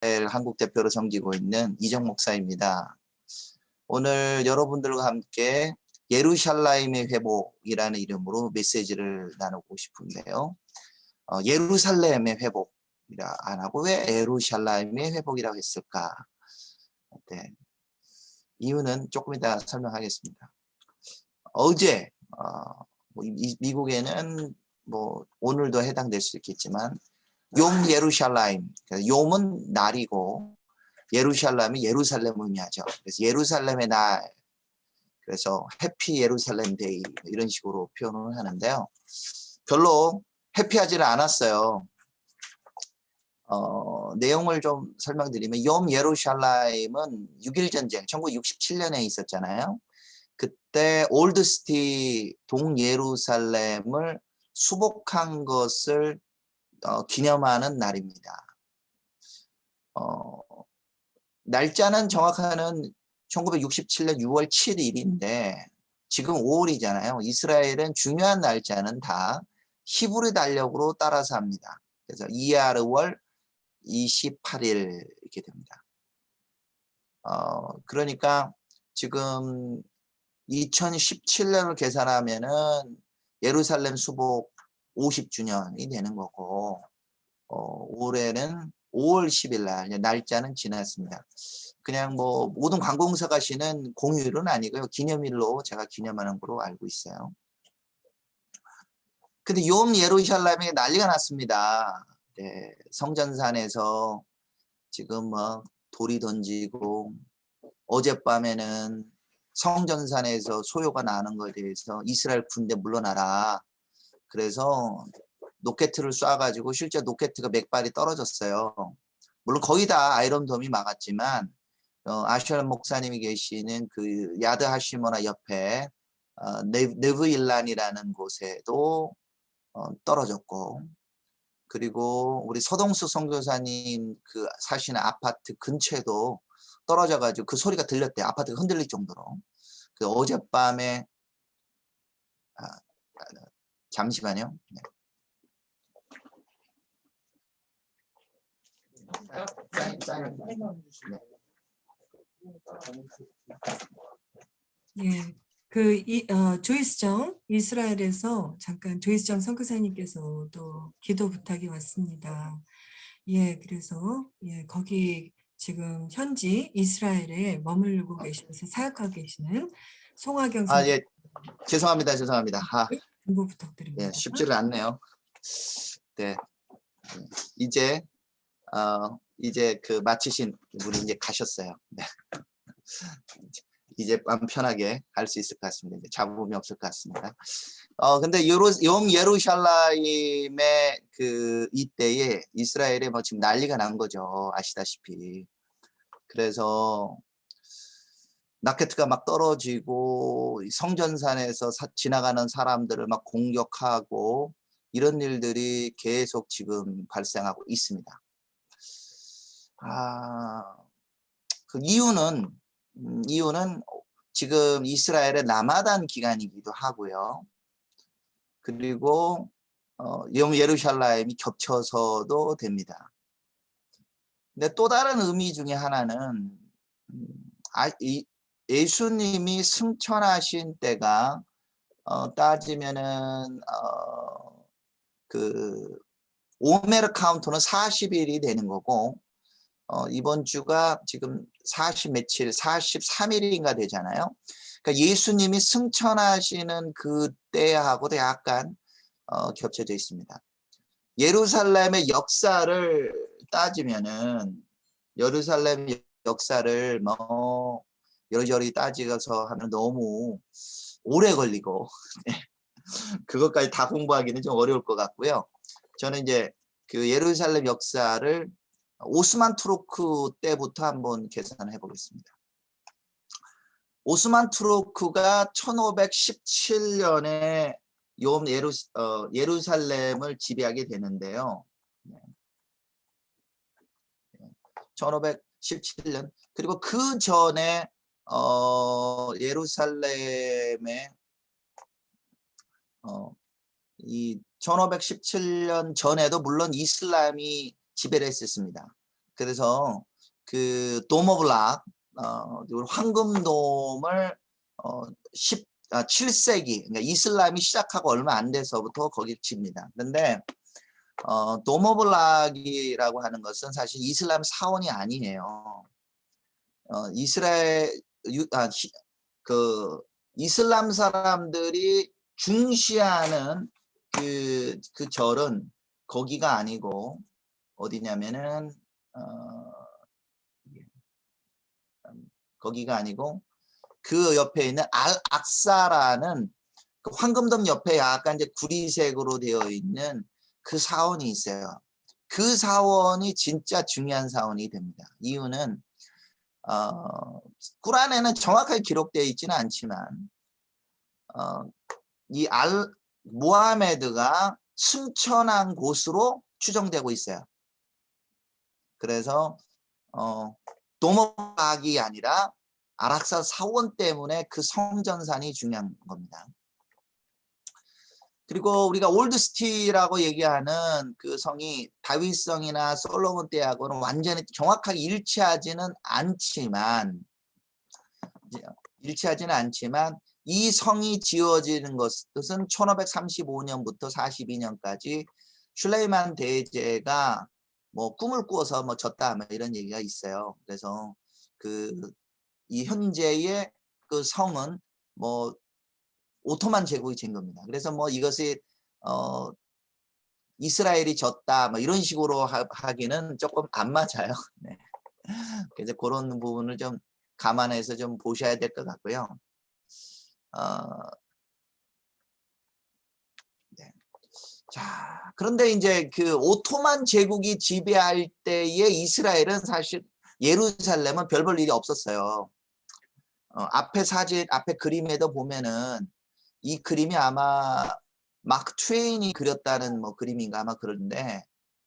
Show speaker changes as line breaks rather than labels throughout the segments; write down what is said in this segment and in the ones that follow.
한국 대표로 섬기고 있는 이정 목사입니다. 오늘 여러분들과 함께 예루살렘의 회복이라는 이름으로 메시지를 나누고 싶은데요. 예루살렘의 회복이라 안 하고 왜 예루살렘의 회복이라고 했을까? 네. 이유는 조금 이따 설명하겠습니다. 어제 미국에는 뭐 오늘도 해당될 수 있겠지만 욤 예루살렘, 욤은 날이고 예루살렘이 예루살렘을 의미하죠. 그래서 예루살렘의 날, 그래서 해피 예루살렘 데이 이런 식으로 표현을 하는데요. 별로 해피하지는 않았어요. 내용을 좀 설명드리면 욤 예루살렘은 6.1 전쟁 1967년에 있었잖아요. 그때 올드시티 동예루살렘을 수복한 것을 기념하는 날입니다. 날짜는 정확하게는 1967년 6월 7일인데 지금 5월이잖아요. 이스라엘은 중요한 날짜는 다 히브리 달력으로 따라서 합니다. 그래서 이야르월 28일 이렇게 됩니다. 그러니까 지금 2017년을 계산하면은 예루살렘 수복 50주년이 되는 거고 올해는 5월 10일 날 날짜는 지났습니다. 그냥 뭐 모든 관공서가 쉬는 공휴일은 아니고요. 기념일로 제가 기념하는 걸로 알고 있어요. 근데 욤 예루살렘에 난리가 났습니다. 네, 성전산에서 지금 뭐 돌이 던지고 어젯밤에는 성전산에서 소요가 나는 것에 대해서 이스라엘 군대 물러나라. 그래서 로켓을 쏴가지고 실제 로켓가 몇 발이 떨어졌어요. 물론 거의 다 아이론돔이 막았지만 아셜 목사님이 계시는 그 야드 하시모나 옆에 네브일란이라는 곳에도 떨어졌고, 그리고 우리 서동수 선교사님 그 사시는 아파트 근처에도 떨어져가지고 그 소리가 들렸대요. 아파트가 흔들릴 정도로. 그 어젯밤에 잠시만요. 네.
예, 조이스 정 이스라엘에서 잠깐 조이스 정 선교사님께서 또 기도 부탁이 왔습니다. 예, 그래서 거기 지금 현지 이스라엘에 머물고 계시면서 사역하고 계시는 송하경 선교.
예, 죄송합니다.
공부 부탁드립니다.
예, 쉽지를 않네요. 네, 이제 그 마치신 분이 이제 가셨어요. 네. 이제 마음 편하게 할 수 있을 것 같습니다. 이제 잡음이 없을 것 같습니다. 근데 욤 예루살렘의 그 이때에 이스라엘에 뭐 지금 난리가 난 거죠. 아시다시피. 그래서 라켓가 막 떨어지고 성전산에서 지나가는 사람들을 막 공격하고 이런 일들이 계속 지금 발생하고 있습니다. 그 이유는 지금 이스라엘의 라마단 기간이기도 하고요. 그리고 욤 예루살렘이 겹쳐서도 됩니다. 근데 또 다른 의미 중에 하나는 예수님이 승천하신 때가 따지면은 그 오메르 카운트는 40일이 되는 거고 이번 주가 지금 43일인가 되잖아요. 그러니까 예수님이 승천하시는 그 때하고도 약간 겹쳐져 있습니다. 예루살렘의 역사를 따지면은 예루살렘 역사를 뭐 여러저러 따지고서 하면 너무 오래 걸리고 그것까지 다 공부하기는 좀 어려울 것 같고요. 저는 이제 그 예루살렘 역사를 오스만 투르크 때부터 한번 계산해 보겠습니다. 오스만 투르크가 1517년에 예루살렘을 지배하게 되는데요. 1517년. 그리고 그 전에 예루살렘에 이 1517년 전에도 물론 이슬람이 지배를 했었습니다. 그래서 그 돔 오브 락, 황금돔을 7세기, 그러니까 이슬람이 시작하고 얼마 안 돼서부터 거기 칩니다. 그런데 돔 오브 락이라고 하는 것은 사실 이슬람 사원이 아니에요. 이슬람 사람들이 중시하는 그 절은 거기가 아니고 어디냐면은 거기가 아니고 그 옆에 있는 알 악사라는 그 황금돔 옆에 약간 이제 구리색으로 되어 있는 그 사원이 있어요. 그 사원이 진짜 중요한 사원이 됩니다. 이유는 꾸란에는 정확하게 기록되어 있지는 않지만 이 모하메드가 승천한 곳으로 추정되고 있어요. 그래서 도모락이 아니라 아락사 사원 때문에 그 성전산이 중요한 겁니다. 그리고 우리가 올드시티라고 얘기하는 그 성이 다윗성이나 솔로몬 때하고는 완전히 정확하게 일치하지는 않지만 이 성이 지어지는 것은 1535년부터 42년까지 슐레이만 대제가 뭐 꿈을 꾸어서 뭐 졌다 뭐 이런 얘기가 있어요. 그래서 이 현재의 그 성은 뭐 오토만 제국이 된 겁니다. 그래서 뭐 이것이 이스라엘이 졌다 뭐 이런 식으로 하기는 조금 안 맞아요. 네. 그래서 그런 부분을 좀 감안해서 좀 보셔야 될 것 같고요. 네. 자, 그런데 이제 그 오토만 제국이 지배할 때의 이스라엘은 사실 예루살렘은 별 볼 일이 없었어요. 앞에 그림에도 보면은 이 그림이 아마 마크 트웨인이 그렸다는 뭐 그림인가 아마 그런데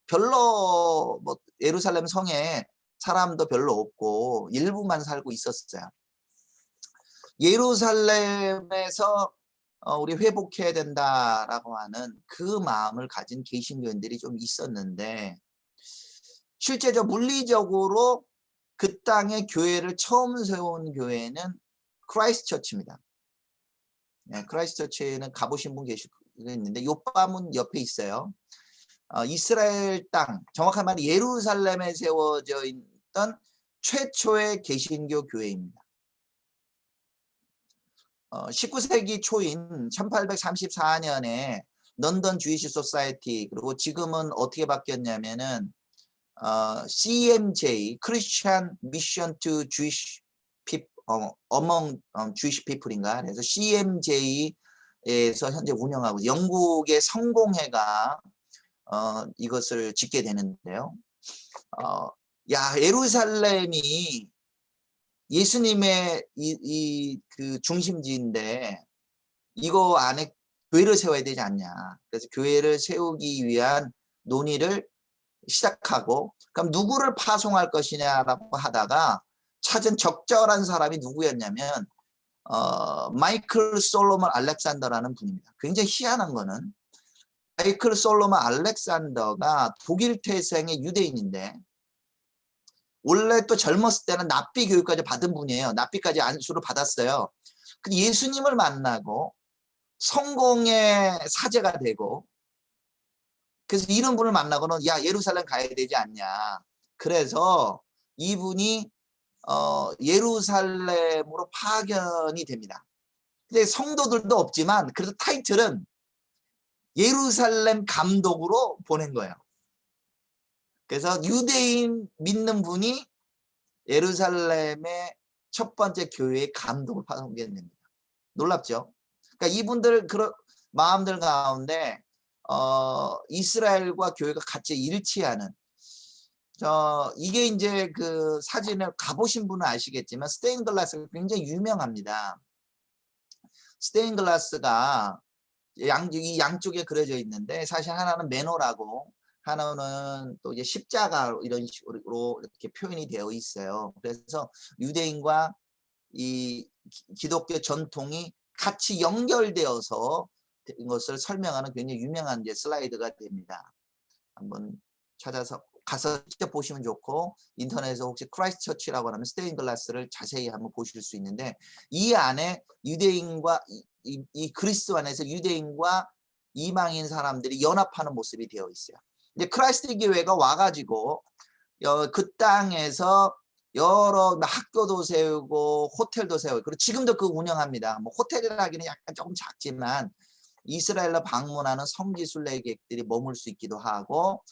별로 뭐 예루살렘 성에 사람도 별로 없고 일부만 살고 있었어요. 예루살렘에서 우리 회복해야 된다라고 하는 그 마음을 가진 개신교인들이 좀 있었는데 실제적 물리적으로 그 땅에 교회를 처음 세운 교회는 크라이스트 처치입니다. 네, 크라이스트 처치에는 가보신 분 계시는데 요바문 옆에 있어요. 이스라엘 땅, 정확한 말은 예루살렘에 세워져 있던 최초의 개신교 교회입니다. 19세기 초인 1834년에 런던 주이시 소사이티 그리고 지금은 어떻게 바뀌었냐면은 CMJ Christian Mission to Jewish People Among Jewish People인가 그래서 CMJ에서 현재 운영하고 영국의 성공회가 이것을 짓게 되는데요. 예루살렘이 예수님의 그 중심지인데 이거 안에 교회를 세워야 되지 않냐. 그래서 교회를 세우기 위한 논의를 시작하고 그럼 누구를 파송할 것이냐라고 하다가 찾은 적절한 사람이 누구였냐면 마이클 솔로몬 알렉산더라는 분입니다. 굉장히 희한한 거는 마이클 솔로몬 알렉산더가 독일 태생의 유대인인데 원래 또 젊었을 때는 납비 교육까지 받은 분이에요. 납비까지 안수를 받았어요. 근데 예수님을 만나고 성공의 사제가 되고 그래서 이런 분을 만나고는 야 예루살렘 가야 되지 않냐. 그래서 이분이 예루살렘으로 파견이 됩니다. 근데 성도들도 없지만 그래도 타이틀은 예루살렘 감독으로 보낸 거예요. 그래서 유대인 믿는 분이 예루살렘의 첫 번째 교회의 감독을 파송됩니다. 놀랍죠? 그러니까 이분들 그런 마음들 가운데 이스라엘과 교회가 같이 일치하는 이게 이제 그 사진을 가보신 분은 아시겠지만 스테인글라스가 굉장히 유명합니다. 스테인글라스가 이 양쪽에 그려져 있는데 사실 하나는 매너라고 하나는 또 이제 십자가 이런 식으로 이렇게 표현이 되어 있어요. 그래서 유대인과 이 기독교 전통이 같이 연결되어서 된 것을 설명하는 굉장히 유명한 이제 슬라이드가 됩니다. 한번 찾아서 가서 직접 보시면 좋고 인터넷에서 혹시 크라이스트 처치라고 하면 스테인 글라스를 자세히 한번 보실 수 있는데 이 안에 유대인과 이 그리스도 안에서 유대인과 이방인 사람들이 연합하는 모습이 되어 있어요. 이제 크라이스트 교회가 와가지고 그 땅에서 여러 학교도 세우고 호텔도 세우고 그리고 지금도 그 운영합니다. 뭐 호텔이라기는 약간 조금 작지만 이스라엘로 방문하는 성지 순례객들이 머물 수 있기도 하고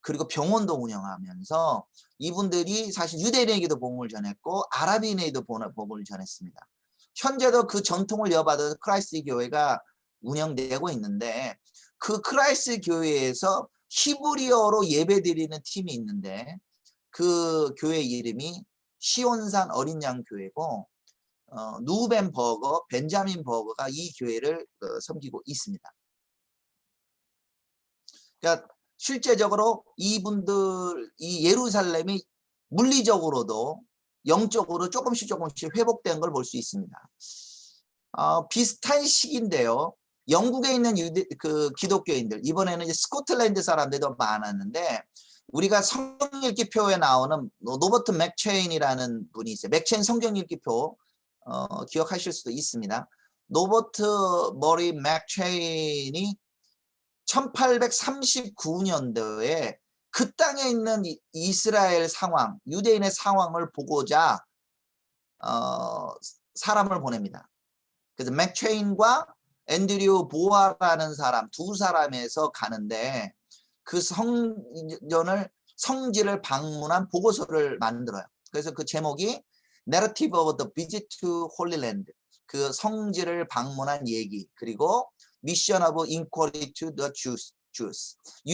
그리고 병원도 운영하면서 이분들이 사실 유대인에게도 복음을 전했고 아랍인에게도 복음을 전했습니다. 현재도 그 전통을 이어받아서 크라이스트 교회가 운영되고 있는데 그 크라이스트 교회에서 히브리어로 예배드리는 팀이 있는데 그 교회 이름이 시온산 어린 양 교회고 누벤 버거, 벤자민 버거가 이 교회를 섬기고 있습니다. 그러니까 실제적으로 이분들 이 예루살렘이 물리적으로도 영적으로 조금씩 회복된 걸 볼 수 있습니다. 비슷한 시기인데요. 영국에 있는 기독교인들 이번에는 이제 스코틀랜드 사람들도 많았는데 우리가 성경읽기표에 나오는 로버트 맥체인이라는 분이 있어요. 맥체인 성경읽기표 기억하실 수도 있습니다. 로버트 머리 맥체인이 1839년도에 그 땅에 있는 이스라엘 상황, 유대인의 상황을 보고자 사람을 보냅니다. 그래서 맥체인과 앤드류 보아라는 사람 두 사람에서 가는데 그 성지를 방문한 보고서를 만들어요. 그래서 그 제목이 Narrative of the Visit to Holy Land, 그 성지를 방문한 얘기, 그리고 Mission of Inquiry to the Jews.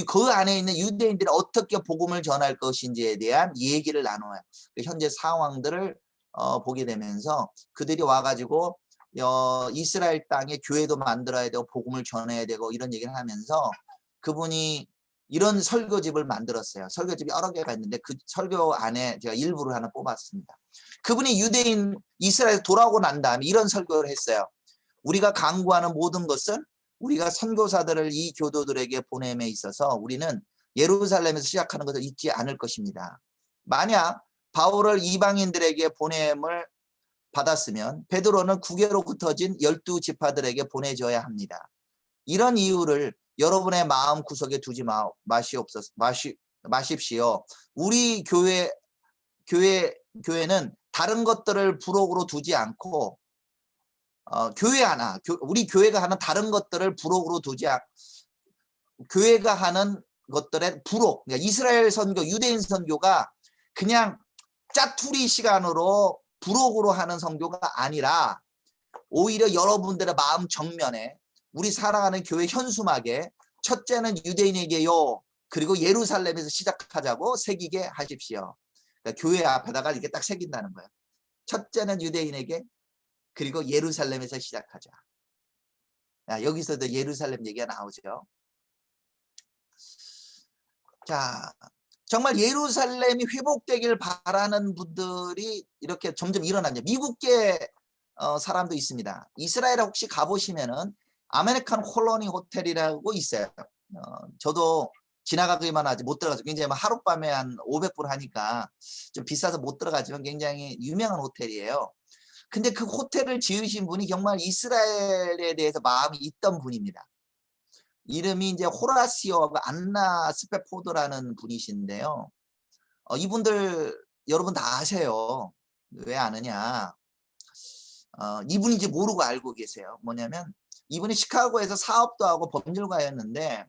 그 안에 있는 유대인들이 어떻게 복음을 전할 것인지에 대한 얘기를 나눠요. 현재 상황들을 보게 되면서 그들이 와가지고 이스라엘 땅에 교회도 만들어야 되고 복음을 전해야 되고 이런 얘기를 하면서 그분이 이런 설교집을 만들었어요. 설교집이 여러 개가 있는데 그 설교 안에 제가 일부를 하나 뽑았습니다. 그분이 유대인 이스라엘 돌아오고 난 다음에 이런 설교를 했어요. 우리가 강구하는 모든 것은 우리가 선교사들을 이 교도들에게 보냄에 있어서 우리는 예루살렘에서 시작하는 것을 잊지 않을 것입니다. 만약 바울을 이방인들에게 보냄을 받았으면 베드로는 국외로 흩어진 12지파들에게 보내줘야 합니다. 이런 이유를 여러분의 마음 구석에 두지 마십시오. 우리 교회는 다른 것들을 부록으로 두지 않고 우리 교회가 하는 다른 것들을 부록으로 두지 않고 교회가 하는 것들의 부록, 그러니까 이스라엘 선교, 유대인 선교가 그냥 짜투리 시간으로 부록으로 하는 선교가 아니라 오히려 여러분들의 마음 정면에 우리 사랑하는 교회 현수막에 첫째는 유대인에게요. 그리고 예루살렘에서 시작하자고 새기게 하십시오. 그러니까 교회 앞에다가 이렇게 딱 새긴다는 거예요. 첫째는 유대인에게 그리고 예루살렘에서 시작하자. 여기서도 예루살렘 얘기가 나오죠. 자, 정말 예루살렘이 회복되길 바라는 분들이 이렇게 점점 일어나죠. 미국계 사람도 있습니다. 이스라엘에 혹시 가보시면은 아메리칸 콜로니 호텔이라고 있어요. 저도 지나가기만 하지 못 들어가서 굉장히 하룻밤에 한 500불 하니까 좀 비싸서 못 들어가지만 굉장히 유명한 호텔이에요. 근데 그 호텔을 지으신 분이 정말 이스라엘에 대해서 마음이 있던 분입니다. 이름이 이제 호라시오하고 안나 스페포드라는 분이신데요. 이분들 여러분 다 아세요. 왜 아느냐? 이분인지 모르고 알고 계세요. 뭐냐면 이분이 시카고에서 사업도 하고 법률가였는데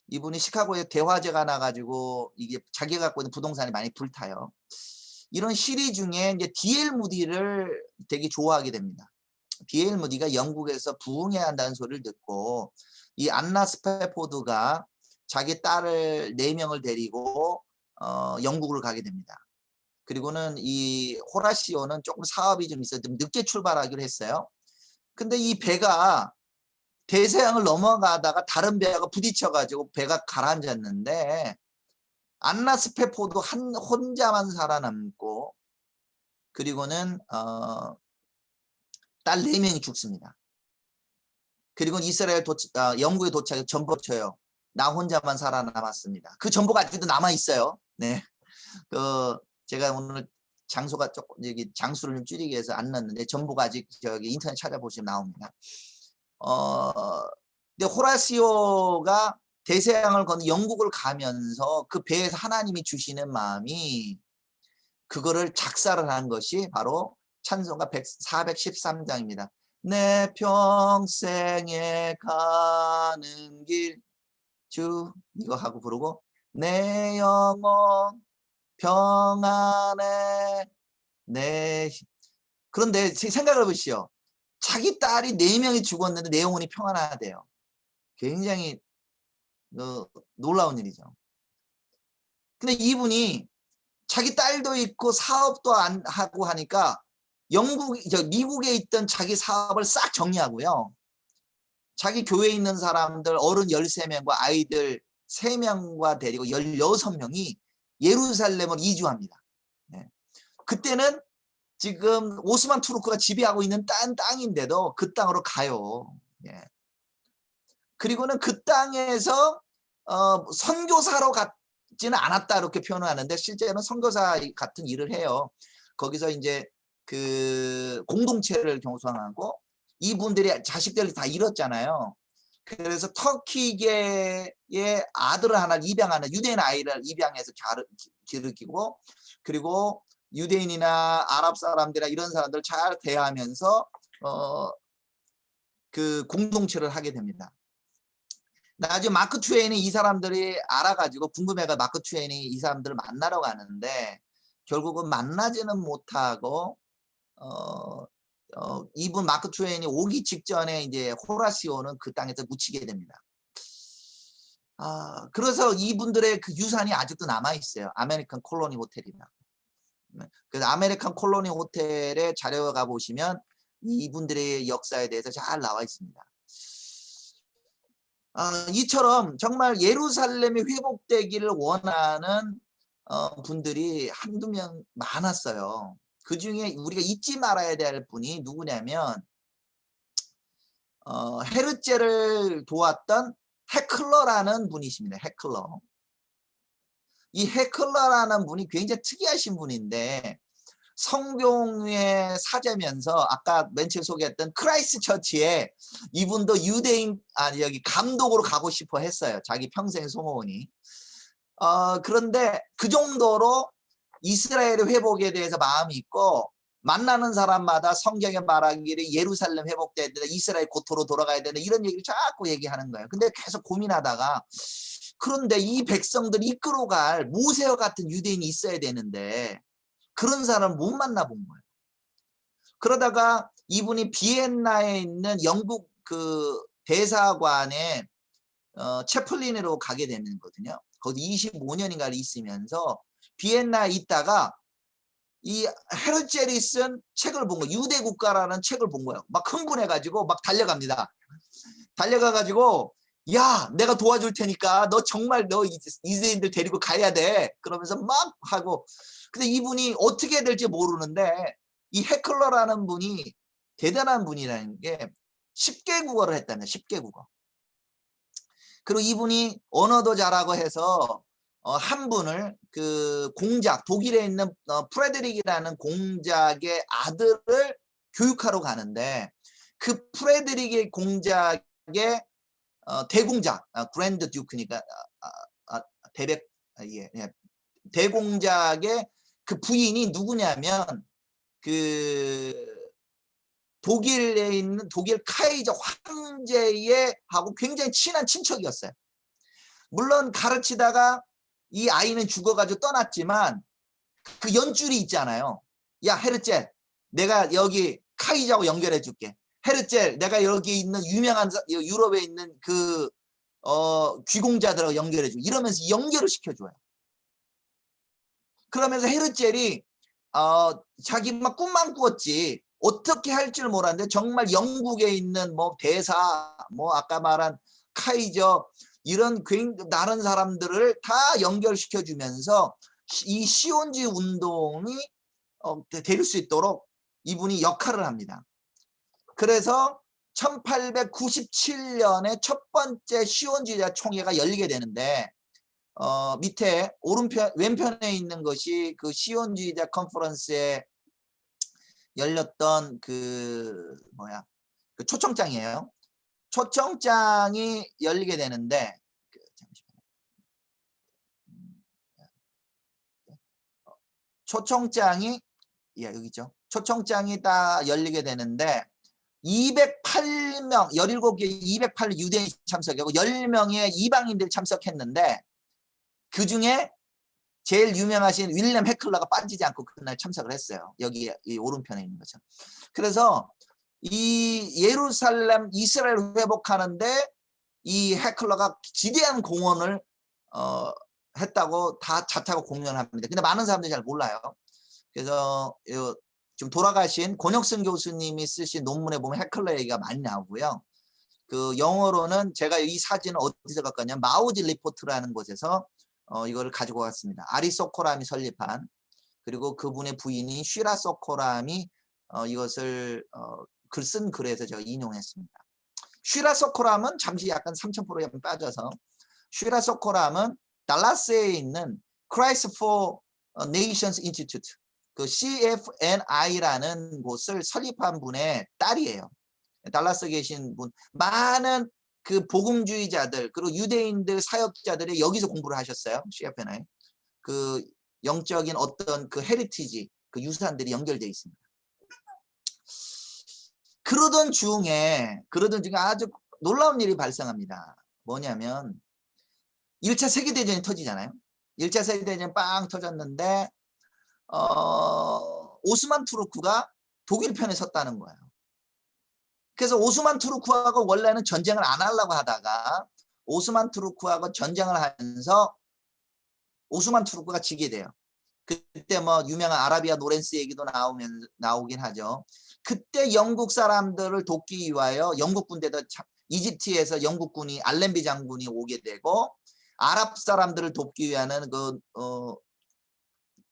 이분이 시카고에 대화재가 나가지고 이게 자기가 갖고 있는 부동산이 많이 불타요. 이런 시리 중에 이제 D.L. 무디를 되게 좋아하게 됩니다. D.L. 무디가 영국에서 부흥해야 한다는 소리를 듣고 이 안나 스페포드가 자기 딸을 4명을 데리고 영국을 가게 됩니다. 그리고는 이 호라시오는 조금 사업이 좀 있어서 좀 늦게 출발하기로 했어요. 근데 이 배가 대서양을 넘어가다가 다른 배가 부딪혀가지고 배가 가라앉았는데 안나 스페포드 혼자만 살아남고 그리고는 딸 4명이 죽습니다. 그리고 이스라엘 영국에 도착해 전복쳐요. 나 혼자만 살아남았습니다. 그 전부가 아직도 남아 있어요. 네, 제가 오늘 장소가 조금 여기 장수를 좀 줄이기 위해서 안 넣었는데 전부가 아직 저기 인터넷 찾아보시면 나옵니다. 근데 호라시오가 대서양을 건너 영국을 가면서 그 배에서 하나님이 주시는 마음이 그거를 작사를 한 것이 바로 찬송가 413장입니다. 내 평생에 가는 길 주 이거 하고 부르고 내 영혼 평안해 내 그런데 생각을 해보시오. 자기 딸이 4명이 죽었는데 내 영혼이 평안하대요. 굉장히 놀라운 일이죠. 근데 이분이 자기 딸도 있고 사업도 안 하고 하니까 미국에 있던 자기 사업을 싹 정리하고요. 자기 교회에 있는 사람들 어른 13명과 아이들 3명과 데리고 16명이 예루살렘을 이주합니다. 네. 그때는 지금 오스만 투르크가 지배하고 있는 땅인데도 그 땅으로 가요. 예. 그리고는 그 땅에서 선교사로 갔지는 않았다 이렇게 표현을 하는데 실제로는 선교사 같은 일을 해요. 거기서 이제 그 공동체를 형성하고 이분들이 자식들을 다 잃었잖아요. 그래서 터키계의 아들을 하나 입양하는 유대인 아이를 입양해서 기르기고 그리고 유대인이나 아랍 사람들이나 이런 사람들 잘 대하면서 그 공동체를 하게 됩니다. 나중에 마크 트웨인이 이 사람들이 알아가지고 궁금해가 마크 트웨인이 이 사람들을 만나러 가는데 결국은 만나지는 못하고 이분 마크 트웨인이 오기 직전에 이제 호라시오는 그 땅에서 묻히게 됩니다. 그래서 이분들의 그 유산이 아직도 남아 있어요. 아메리칸 콜로니 호텔이라고. 그래서 아메리칸 콜로니 호텔에 자료가 보시면 이분들의 역사에 대해서 잘 나와 있습니다. 이처럼 정말 예루살렘이 회복되기를 원하는 분들이 한두 명 많았어요. 그 중에 우리가 잊지 말아야 될 분이 누구냐면 헤르제를 도왔던 헤클러라는 분이십니다. 헤클러. 이 헤클러라는 분이 굉장히 특이하신 분인데 성경의 사제면서 아까 맨 처음 소개했던 크라이스트 처치에 이분도 유대인 여기 감독으로 가고 싶어 했어요. 자기 평생 소원이. 그런데 그 정도로 이스라엘의 회복에 대해서 마음이 있고 만나는 사람마다 성경에 말하기를 예루살렘 회복돼야 된다. 이스라엘 고토로 돌아가야 된다. 이런 얘기를 자꾸 얘기하는 거예요. 근데 계속 고민하다가 그런데 이 백성들을 이끌어갈 모세와 같은 유대인이 있어야 되는데 그런 사람을 못 만나본 거예요. 그러다가 이분이 비엔나에 있는 영국 그 대사관에 채플린으로 가게 되는 거거든요. 거기 25년인가를 있으면서 비엔나에 있다가 이 헤르젤이 쓴 책을 본 거예요. 유대 국가라는 책을 본 거예요. 막 흥분해가지고 막 달려갑니다. 달려가가지고 야 내가 도와줄 테니까 너 정말 너 이스라엘인들 데리고 가야 돼. 그러면서 막 하고 근데 이분이 어떻게 될지 모르는데 이 헤클러라는 분이 대단한 분이라는 게 10개 국어를 했다면 10개 국어. 그리고 이분이 언어도 잘하고 해서 한 분을 그 공작 독일에 있는 프레드릭이라는 공작의 아들을 교육하러 가는데 그 프레드릭의 공작의 대공작 그랜드 듀크니까 대백 대공작의 그 부인이 누구냐면 그 독일에 있는 독일 카이저 황제의 하고 굉장히 친한 친척이었어요. 물론 가르치다가 이 아이는 죽어가지고 떠났지만 그 연줄이 있잖아요. 야 헤르젤 내가 여기 카이저하고 연결해 줄게. 헤르젤 내가 여기 있는 유명한 유럽에 있는 그 귀공자들하고 연결해 줘. 이러면서 연결을 시켜줘요. 그러면서 헤르젤이 자기 막 꿈만 꾸었지 어떻게 할 줄 몰랐는데 정말 영국에 있는 뭐 대사 뭐 아까 말한 카이저 이런 다른 사람들을 다 연결시켜 주면서 이 시온주의 운동이 될 수 있도록 이분이 역할을 합니다. 그래서 1897년에 첫 번째 시온주의자 총회가 열리게 되는데 밑에 왼편에 있는 것이 그 시온주의자 컨퍼런스에 열렸던 그 초청장이에요. 초청장이 열리게 되는데 초청장이 여기죠. 초청장이 딱 열리게 되는데 208명, 17개 208 유대인이 참석하고 10명의 이방인들이 참석했는데 그중에 제일 유명하신 윌리엄 해클러가 빠지지 않고 그날 참석을 했어요. 여기 이 오른편에 있는 거죠. 그래서 이 예루살렘 이스라엘 회복하는데 이 해클러가 지대한 공헌을 했다고 다 자타고 공연합니다. 근데 많은 사람들이 잘 몰라요. 그래서 지금 돌아가신 권혁승 교수님이 쓰신 논문에 보면 해클러 얘기가 많이 나오고요. 그 영어로는 제가 이 사진을 어디서 갖고 왔냐면 마우즈 리포트라는 곳에서 이거를 가지고 왔습니다. 아리소코람이 설립한, 그리고 그분의 부인이 쉬라 소코람이 이것을 글 쓴 글에서 제가 인용했습니다. 쉬라 소코람은 잠시 약간 3000%에 빠져서, 쉬라 소코람은 달라스에 있는 Christ for Nations Institute, 그 CFNI라는 곳을 설립한 분의 딸이에요. 달라스에 계신 분, 많은 그 복음주의자들 그리고 유대인들 사역자들이 여기서 공부를 하셨어요. CFNI. 그 영적인 어떤 그 헤리티지, 그 유산들이 연결되어 있습니다. 그러던 중에 아주 놀라운 일이 발생합니다. 뭐냐면 1차 세계대전이 터지잖아요. 1차 세계대전이 빵 터졌는데 오스만 투르크가 독일 편에 섰다는 거예요. 그래서 오스만 투르크하고 원래는 전쟁을 안 하려고 하다가 오스만 투르크하고 전쟁을 하면서 오스만 투르크가 지게 돼요. 그때 뭐 유명한 아라비아 노렌스 얘기도 나오긴 하죠. 그때 영국 사람들을 돕기 위하여 영국 군대도 이집트에서 영국군이 알렌비 장군이 오게 되고, 아랍 사람들을 돕기 위하는 그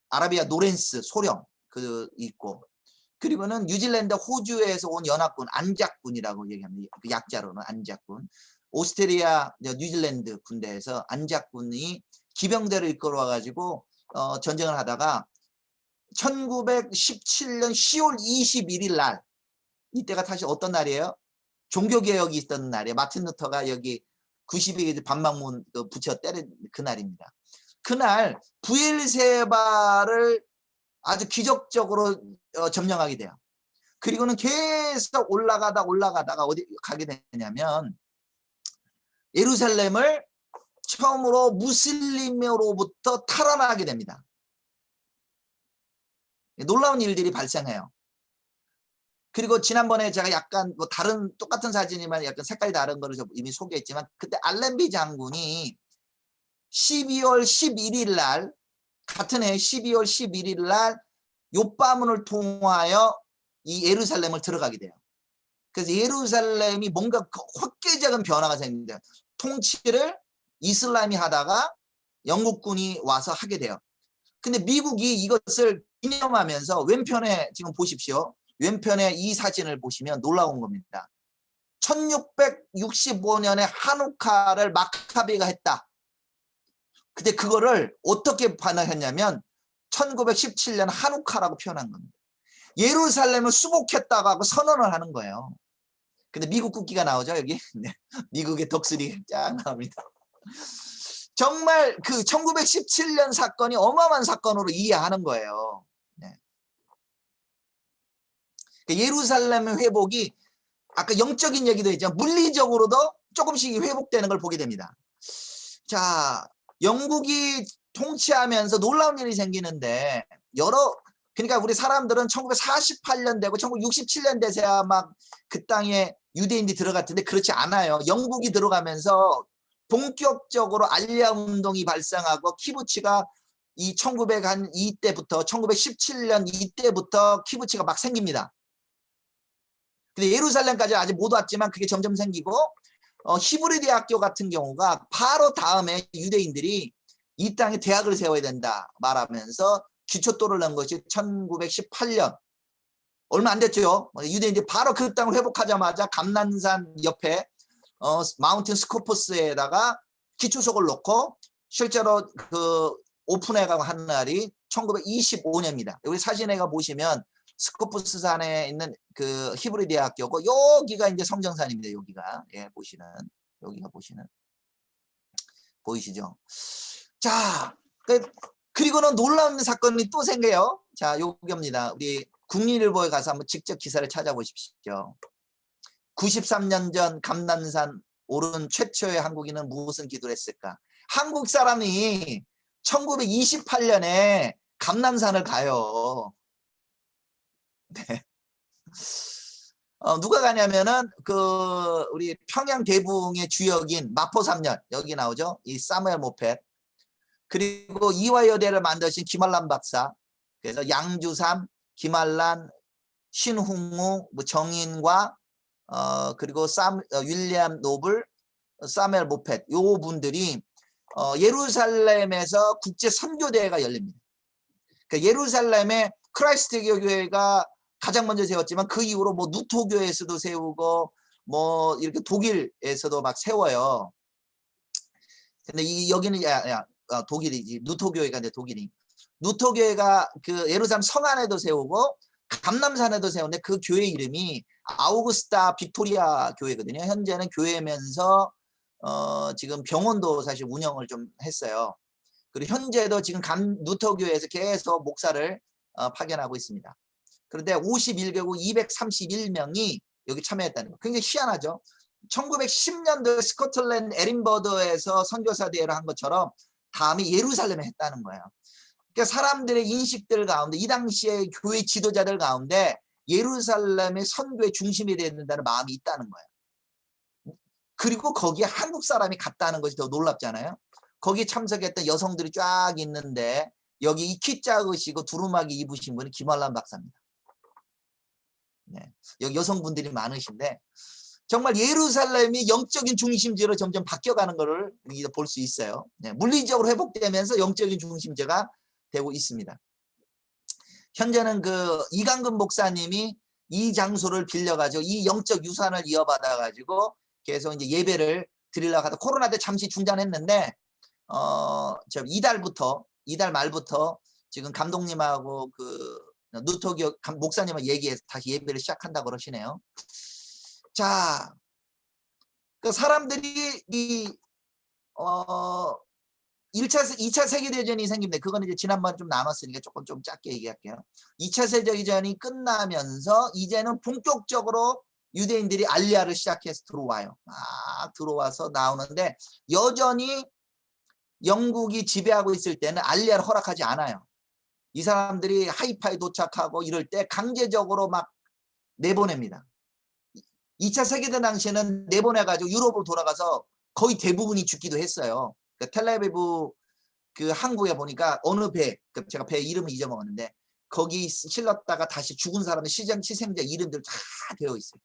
아라비아 노렌스 소령 그 있고, 그리고는 뉴질랜드 호주에서 온 연합군 안작군이라고 얘기합니다. 그 약자로는 안작군. 오스트레일리아 뉴질랜드 군대에서 안작군이 기병대를 이끌어와 가지고 전쟁을 하다가 1917년 10월 21일 날, 이때가 사실 어떤 날이에요? 종교개혁이 있던 날이에요. 마틴 루터가 여기 90일 반박문 붙여 때린 그 날입니다. 그날 부엘세바를 아주 기적적으로 점령하게 돼요. 그리고는 계속 올라가다가 어디 가게 되냐면 예루살렘을 처음으로 무슬림으로부터 탈환하게 됩니다. 놀라운 일들이 발생해요. 그리고 지난번에 제가 약간 뭐 다른 똑같은 사진이지만 약간 색깔이 다른 거를 이미 소개했지만, 그때 알렌비 장군이 12월 11일 날, 같은 해 12월 11일 날 욥바문을 통하여 이 예루살렘을 들어가게 돼요. 그래서 예루살렘이 뭔가 획기적인 변화가 생깁니다. 통치를 이슬람이 하다가 영국군이 와서 하게 돼요. 근데 미국이 이것을 기념하면서 왼편에 지금 보십시오. 왼편에 이 사진을 보시면 놀라운 겁니다. 1665년에 하누카를 마카비가 했다. 근데 그거를 어떻게 반응했냐면 1917년 하누카라고 표현한 겁니다. 예루살렘을 수복했다고 하고 선언을 하는 거예요. 근데 미국 국기가 나오죠, 여기? 네. 미국의 덕슬이 쫙 나옵니다. 정말 그 1917년 사건이 어마어마한 사건으로 이해하는 거예요. 네. 예루살렘의 회복이 아까 영적인 얘기도 했죠. 물리적으로도 조금씩 회복되는 걸 보게 됩니다. 자, 영국이 통치하면서 놀라운 일이 생기는데, 그러니까 우리 사람들은 1948년 되고 1967년 돼서야 막 그 땅에 유대인들이 들어갔는데 그렇지 않아요. 영국이 들어가면서 본격적으로 알리아 운동이 발생하고 키부츠가 이 1917년 이때부터 키부츠가 막 생깁니다. 근데 예루살렘까지 아직 못 왔지만 그게 점점 생기고, 히브리 대학교 같은 경우가 바로 다음에 유대인들이 이 땅에 대학을 세워야 된다 말하면서 기초도를 넣은 것이 1918년 얼마 안 됐죠. 유대인들이 바로 그 땅을 회복하자마자 감난산 옆에 마운틴 스코포스에다가 기초석을 놓고 실제로 그 오픈해가고 한 날이 1925년입니다. 여기 사진에 가 보시면 스코포스 산에 있는 그 히브리 대학교고 여기가 이제 성정산입니다. 여기가 여기가 보시는 보이시죠? 자, 그리고는 놀라운 사건이 또 생겨요. 자, 여기입니다. 우리 국민일보에 가서 한번 직접 기사를 찾아보십시오. 93년 전 감난산 오른 최초의 한국인은 무슨 기도를 했을까? 한국 사람이 1928년에 감난산을 가요. 네. 누가 가냐면은 그 우리 평양 대붕의 주역인 마포삼년 여기 나오죠. 이 사무엘 모펫 그리고 이화여대를 만드신 김한란 박사 그래서 양주삼 김한란 신흥우 뭐 정인과 그리고 윌리엄 노블 사무엘 모펫 요 분들이 예루살렘에서 국제 선교대회가 열립니다. 그러니까 예루살렘에 크라이스트 교회가 가장 먼저 세웠지만 그 이후로 뭐 누토교에서도 세우고 뭐 이렇게 독일에서도 막 세워요. 근데 여기는 독일이지 누토교회가 이제 독일이 누토교회가 그 예루살렘 성 안에도 세우고 감남산에도 세우는데 그 교회 이름이 아우구스타 빅토리아 교회거든요. 현재는 교회면서 지금 병원도 사실 운영을 좀 했어요. 그리고 현재도 지금 누토교회에서 계속 목사를 파견하고 있습니다. 그런데 51개국 231명이 여기 참여했다는 거. 굉장히 희한하죠. 1910년도 스코틀랜드 에린버드에서 선교사 대회를 한 것처럼 다음에 예루살렘에 했다는 거예요. 그러니까 사람들의 인식들 가운데 이 당시에 교회 지도자들 가운데 예루살렘의 선교의 중심이 되어야 된다는 마음이 있다는 거예요. 그리고 거기에 한국 사람이 갔다는 것이 더 놀랍잖아요. 거기 참석했던 여성들이 쫙 있는데 여기 이 키 작으시고 두루마기 입으신 분이 김한란 박사입니다. 네. 여기 여성분들이 많으신데 정말 예루살렘이 영적인 중심지로 점점 바뀌어가는 것을 우리가 볼 수 있어요. 네. 물리적으로 회복되면서 영적인 중심지가 되고 있습니다. 현재는 그 이강근 목사님이 이 장소를 빌려가지고 이 영적 유산을 이어받아가지고 계속 이제 예배를 드리려고 하다 코로나 때 잠시 중단했는데 이달 말부터 지금 감독님하고 그 누토교 목사님하고 얘기해서 다시 예배를 시작한다고 그러시네요. 자, 그 사람들이 2차 세계대전이 생깁니다. 그건 이제 지난번 좀 남았으니까 조금 좀 짧게 얘기할게요. 2차 세계대전이 끝나면서 이제는 본격적으로 유대인들이 알리아를 시작해서 들어와요. 막 들어와서 나오는데 여전히 영국이 지배하고 있을 때는 알리아를 허락하지 않아요. 이 사람들이 하이파에 도착하고 이럴 때 강제적으로 막 내보냅니다. 2차 세계대전 당시에는 내보내가지고 유럽으로 돌아가서 거의 대부분이 죽기도 했어요. 그러니까 텔레비브 그 항구에 보니까 어느 배, 제가 배 이름을 잊어먹었는데 거기 실렸다가 다시 죽은 사람의 희생자 이름들 다 되어 있어요.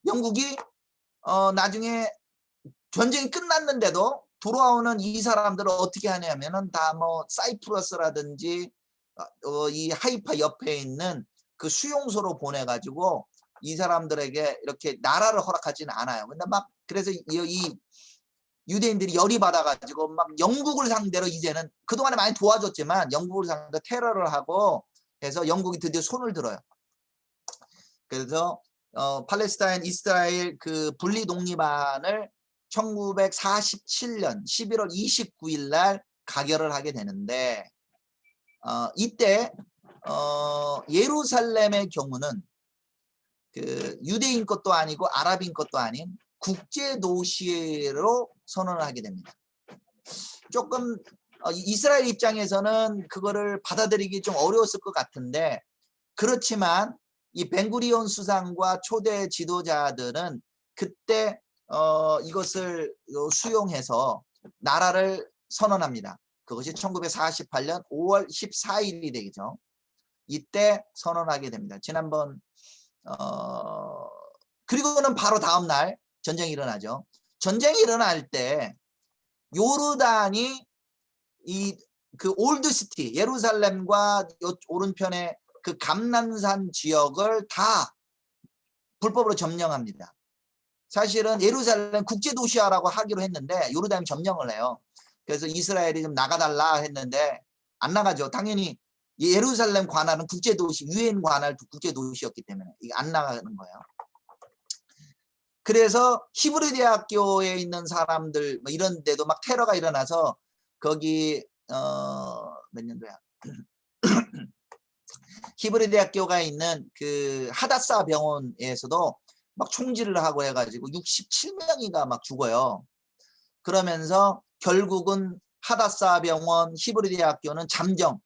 영국이 나중에 전쟁이 끝났는데도 돌아오는 이 사람들을 어떻게 하냐면은 다 뭐 사이프러스라든지 이 하이파 옆에 있는 그 수용소로 보내가지고 이 사람들에게 이렇게 나라를 허락하지는 않아요. 근데 막 그래서 이 유대인들이 열이 받아가지고 막 영국을 상대로 이제는 그동안에 많이 도와줬지만 영국을 상대로 테러를 하고 해서 영국이 드디어 손을 들어요. 그래서 팔레스타인 이스라엘 그 분리 독립안을 1947년 11월 29일 날 가결을 하게 되는데 이때 예루살렘의 경우는 그 유대인 것도 아니고 아랍인 것도 아닌 국제 도시로 선언을 하게 됩니다. 조금 이스라엘 입장에서는 그거를 받아들이기 좀 어려웠을 것 같은데 그렇지만 이 벤구리온 수상과 초대 지도자들은 그때 이것을 수용해서 나라를 선언합니다. 그것이 1948년 5월 14일이 되겠죠. 이때 선언하게 됩니다. 지난번 그리고는 바로 다음 날 전쟁이 일어나죠. 전쟁이 일어날 때 요르단이 이 그 올드 시티 예루살렘과 오른편에 그 감난산 지역을 다 불법으로 점령합니다. 사실은 예루살렘 국제도시화라고 하기로 했는데 요르단이 점령을 해요. 그래서 이스라엘이 좀 나가달라 했는데 안 나가죠. 당연히 예루살렘 관할은 국제도시, 유엔 관할 국제도시였기 때문에 이게 안 나가는 거예요. 그래서 히브리 대학교에 있는 사람들 뭐 이런 데도 막 테러가 일어나서 거기 몇 년도야? 히브리 대학교가 있는 그 하다사 병원에서도 막 총질을 하고 해가지고 67명이가 막 죽어요. 그러면서 결국은 하다사 병원, 히브리 대학교는 잠정.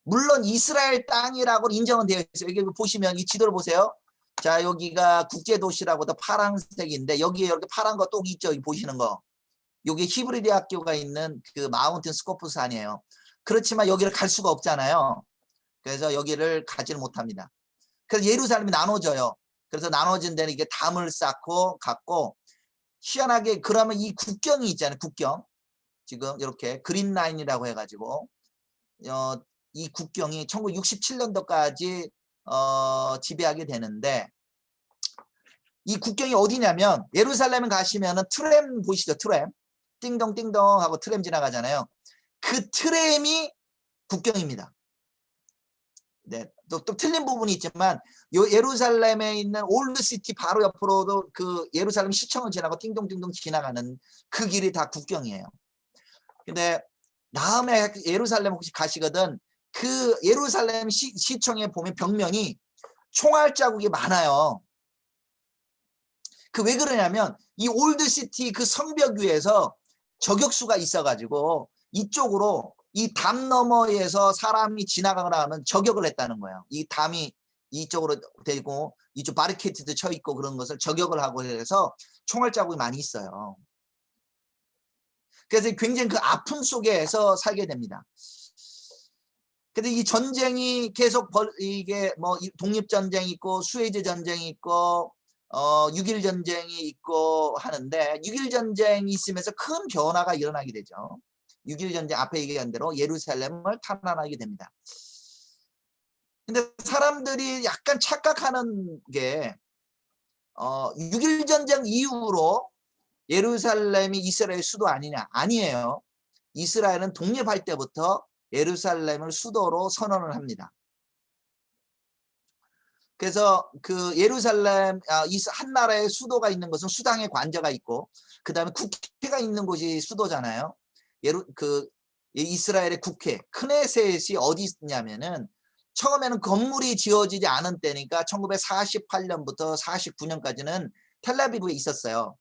물론 이스라엘 땅이라고 인정은 되어 있어요. 여기 보시면 이 지도를 보세요. 자, 여기가 국제도시라고도 파란색인데 여기에 이렇게 파란 거 또 있죠. 보시는 거. 여기 히브리 대학교가 있는 그 마운틴 스코프 산이에요. 그렇지만 여기를 갈 수가 없잖아요. 그래서 여기를 가지를 못합니다. 그래서 예루살렘이 나눠져요. 그래서 나눠진 데는 이게 담을 쌓고 갔고, 희한하게 그러면 이 국경이 있잖아요. 국경. 지금 이렇게 그린 라인이라고 해가지고 이 국경이 1967년도까지 지배하게 되는데, 이 국경이 어디냐면 예루살렘에 가시면은 트램 보이시죠? 트램 띵동띵동 하고 트램 지나가잖아요. 그 트램이 국경입니다. 네, 또 틀린 부분이 있지만 요 예루살렘에 있는 올드시티 바로 옆으로도 그 예루살렘 시청을 지나고 띵동띵동 지나가는 그 길이 다 국경이에요. 근데 다음에 예루살렘 혹시 가시거든 그 예루살렘 시청에 보면 벽면이 총알 자국이 많아요. 그 왜 그러냐면 이 올드시티 그 성벽 위에서 저격수가 있어가지고 이쪽으로 이 담 너머에서 사람이 지나가거나 하면 저격을 했다는 거예요. 이 담이 이쪽으로 되고 이쪽 바리케이트도 쳐 있고 그런 것을 저격을 하고 해서 총알 자국이 많이 있어요. 그래서 굉장히 그 아픔 속에서 살게 됩니다. 근데 이 전쟁이 계속 이게 뭐 독립전쟁이 있고 수에즈 전쟁이 있고 6.1 전쟁이 있고 하는데 6.1 전쟁이 있으면서 큰 변화가 일어나게 되죠. 6.1 전쟁 앞에 얘기한 대로 예루살렘을 탄환하게 됩니다. 근데 사람들이 약간 착각하는 게 6.1 전쟁 이후로 예루살렘이 이스라엘 수도 아니냐? 아니에요. 이스라엘은 독립할 때부터 예루살렘을 수도로 선언을 합니다. 그래서 그 예루살렘 한 나라의 수도가 있는 것은 수당의 관저가 있고 그 다음에 국회가 있는 곳이 수도잖아요. 이스라엘의 국회 크네셋이 어디 있냐면은 처음에는 건물이 지어지지 않은 때니까 1948년부터 49년까지는 텔라비브에 있었어요.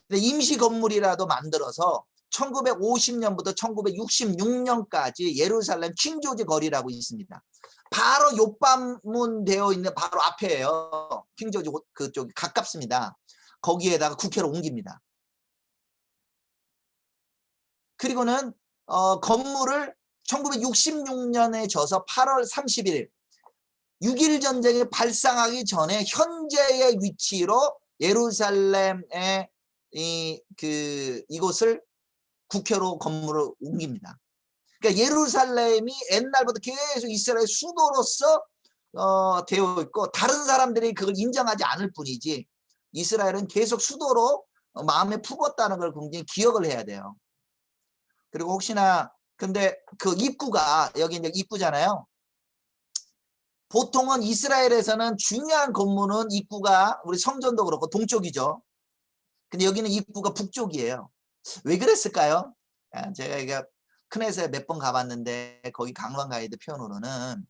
근데 임시 건물이라도 만들어서 1950년부터 1966년까지 예루살렘 킹조지 거리라고 있습니다. 바로 요밤문 되어 있는 바로 앞에요. 킹조지 그쪽이 가깝습니다. 거기에다가 국회를 옮깁니다. 그리고는 건물을 1966년에 져서 8월 31일 6.1 전쟁이 발생하기 전에 현재의 위치로 예루살렘의 이곳을 국회로 건물을 옮깁니다. 그러니까 예루살렘이 옛날부터 계속 이스라엘 수도로서 되어 있고 다른 사람들이 그걸 인정하지 않을 뿐이지 이스라엘은 계속 수도로 마음에 품었다는 걸 굉장히 기억을 해야 돼요. 그리고 혹시나 근데 그 입구가 여기 이제 입구잖아요. 보통은 이스라엘에서는 중요한 건물은 입구가 우리 성전도 그렇고 동쪽이죠. 근데 여기는 입구가 북쪽이에요. 왜 그랬을까요? 제가 이게 크네셋에 몇 번 가봤는데 거기 강론 가이드 표현으로는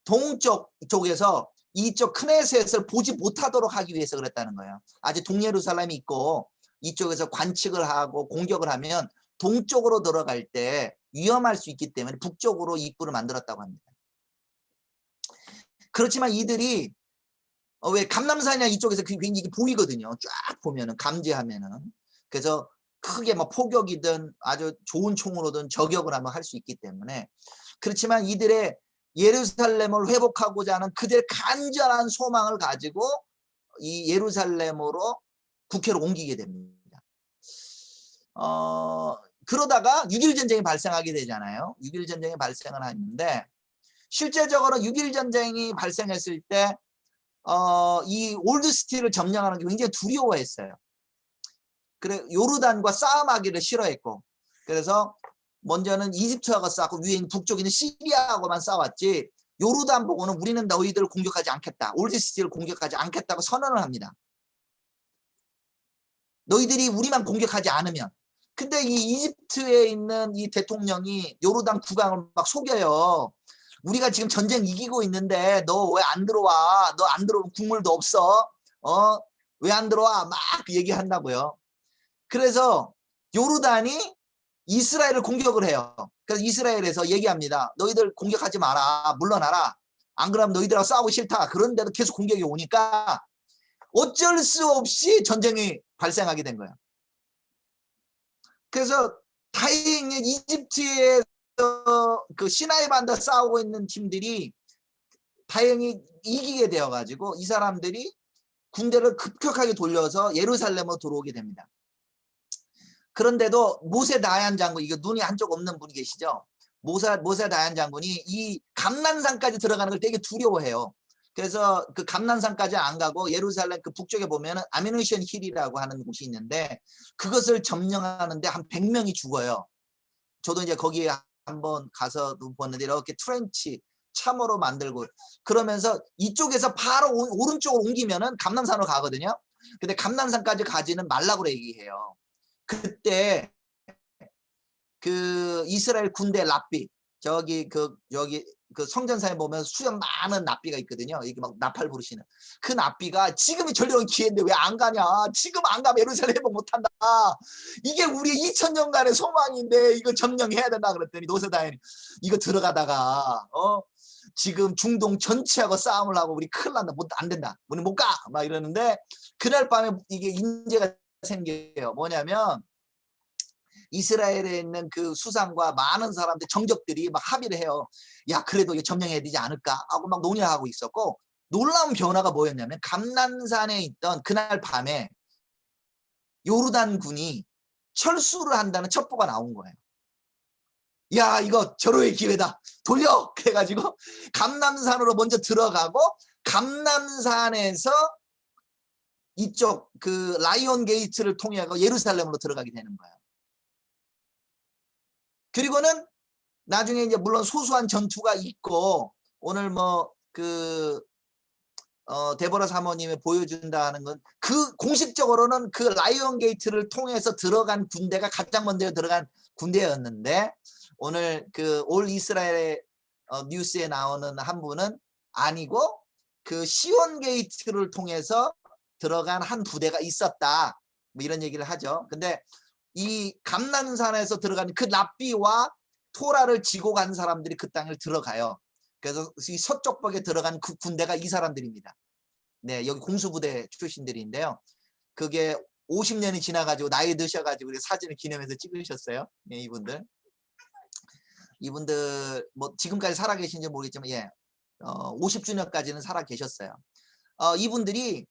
동쪽 쪽에서 이쪽 크네셋을 보지 못하도록 하기 위해서 그랬다는 거예요. 아직 동예루살렘이 있고 이쪽에서 관측을 하고 공격을 하면 동쪽으로 들어갈 때 위험할 수 있기 때문에 북쪽으로 입구를 만들었다고 합니다. 그렇지만 이들이 왜 감람산이나 이쪽에서 굉장히 보이거든요. 쫙 보면은 감지하면은. 그래서 크게 뭐 포격이든 아주 좋은 총으로든 저격을 하면 할 수 있기 때문에 그렇지만 이들의 예루살렘을 회복하고자 하는 그들의 간절한 소망을 가지고 이 예루살렘으로 국회를 옮기게 됩니다. 그러다가 6.1 전쟁이 발생하게 되잖아요. 6.1 전쟁이 발생을 하는데 실제적으로 6.1 전쟁이 발생했을 때 이 올드시티를 점령하는 게 굉장히 두려워했어요. 그래 요르단과 싸움하기를 싫어했고, 그래서 먼저는 이집트하고 싸웠고 위에 있는 북쪽에 있는 시리아하고만 싸웠지 요르단 보고는 우리는 너희들을 공격하지 않겠다, 올드시티를 공격하지 않겠다고 선언을 합니다. 너희들이 우리만 공격하지 않으면. 근데 이 이집트에 있는 이 대통령이 요르단 국왕을 막 속여요. 우리가 지금 전쟁 이기고 있는데 너 왜 안 들어와? 너 안 들어오면 국물도 없어. 왜 안 들어와? 막 얘기한다고요. 그래서 요르단이 이스라엘을 공격을 해요. 그래서 이스라엘에서 얘기합니다. 너희들 공격하지 마라. 물러나라. 안 그러면 너희들하고 싸우기 싫다. 그런데도 계속 공격이 오니까 어쩔 수 없이 전쟁이 발생하게 된 거예요. 그래서 다행히 이집트에서 그 시나이 반도 싸우고 있는 팀들이 다행히 이기게 되어가지고 이 사람들이 군대를 급격하게 돌려서 예루살렘으로 들어오게 됩니다. 그런데도 모세 다얀 장군, 이거 눈이 한쪽 없는 분이 계시죠? 모세 다얀 장군이 이 감난산까지 들어가는 걸 되게 두려워해요. 그래서 그 감난산까지 안 가고 예루살렘 그 북쪽에 보면은 아미네이션 힐이라고 하는 곳이 있는데 그것을 점령하는데 한 100명이 죽어요. 저도 이제 거기에 한번 가서도 봤는데 이렇게 트렌치 참으로 만들고 그러면서 이쪽에서 바로 오른쪽으로 옮기면은 감난산으로 가거든요. 근데 감난산까지 가지는 말라고 얘기해요. 그때 그 이스라엘 군대 랍비 저기 그 성전사에 보면 수염 많은 납비가 있거든요. 이게 막 나팔 부르시는 그 납비가 지금이 전령 기회인데 왜 안 가냐? 지금 안 가면 예루살렘 회복 못한다. 이게 우리의 2000년간의 소망인데 이거 점령해야 된다 그랬더니 노세다인이 이거 들어가다가 지금 중동 전체하고 싸움을 하고 우리 큰일 난다. 안 된다. 우리 못 가. 막 이러는데 그날 밤에 이게 인재가 생겨요. 뭐냐면 이스라엘에 있는 그 수상과 많은 사람들 정적들이 막 합의를 해요. 야 그래도 이거 점령해야 되지 않을까 하고 막 논의하고 있었고, 놀라운 변화가 뭐였냐면 감난산에 있던 그날 밤에 요르단 군이 철수를 한다는 첩보가 나온 거예요. 야 이거 절호의 기회다. 돌려. 그래가지고 감난산으로 먼저 들어가고 감난산에서 이쪽 그 라이온 게이트를 통해 예루살렘으로 들어가게 되는 거예요. 그리고는 나중에 이제 물론 소소한 전투가 있고 오늘 뭐 그 데보라 사모님이 보여준다는 건 그 공식적으로는 그 라이온 게이트를 통해서 들어간 군대가 가장 먼저 들어간 군대였는데 오늘 그 올 이스라엘 뉴스에 나오는 한 분은 아니고 그 시온 게이트를 통해서 들어간 한 부대가 있었다 뭐 이런 얘기를 하죠. 근데 이 감난산에서 들어간 그 랍비와 토라를 지고 간 사람들이 그 땅을 들어가요. 그래서 이 서쪽벽에 들어간 그 군대가 이 사람들입니다. 네, 여기 공수부대 출신들인데요. 그게 50년이 지나가지고 나이 드셔가지고 사진을 기념해서 찍으셨어요. 네, 이분들 뭐 지금까지 살아계신지 모르겠지만 50주년까지는 살아 계셨어요. 이분들이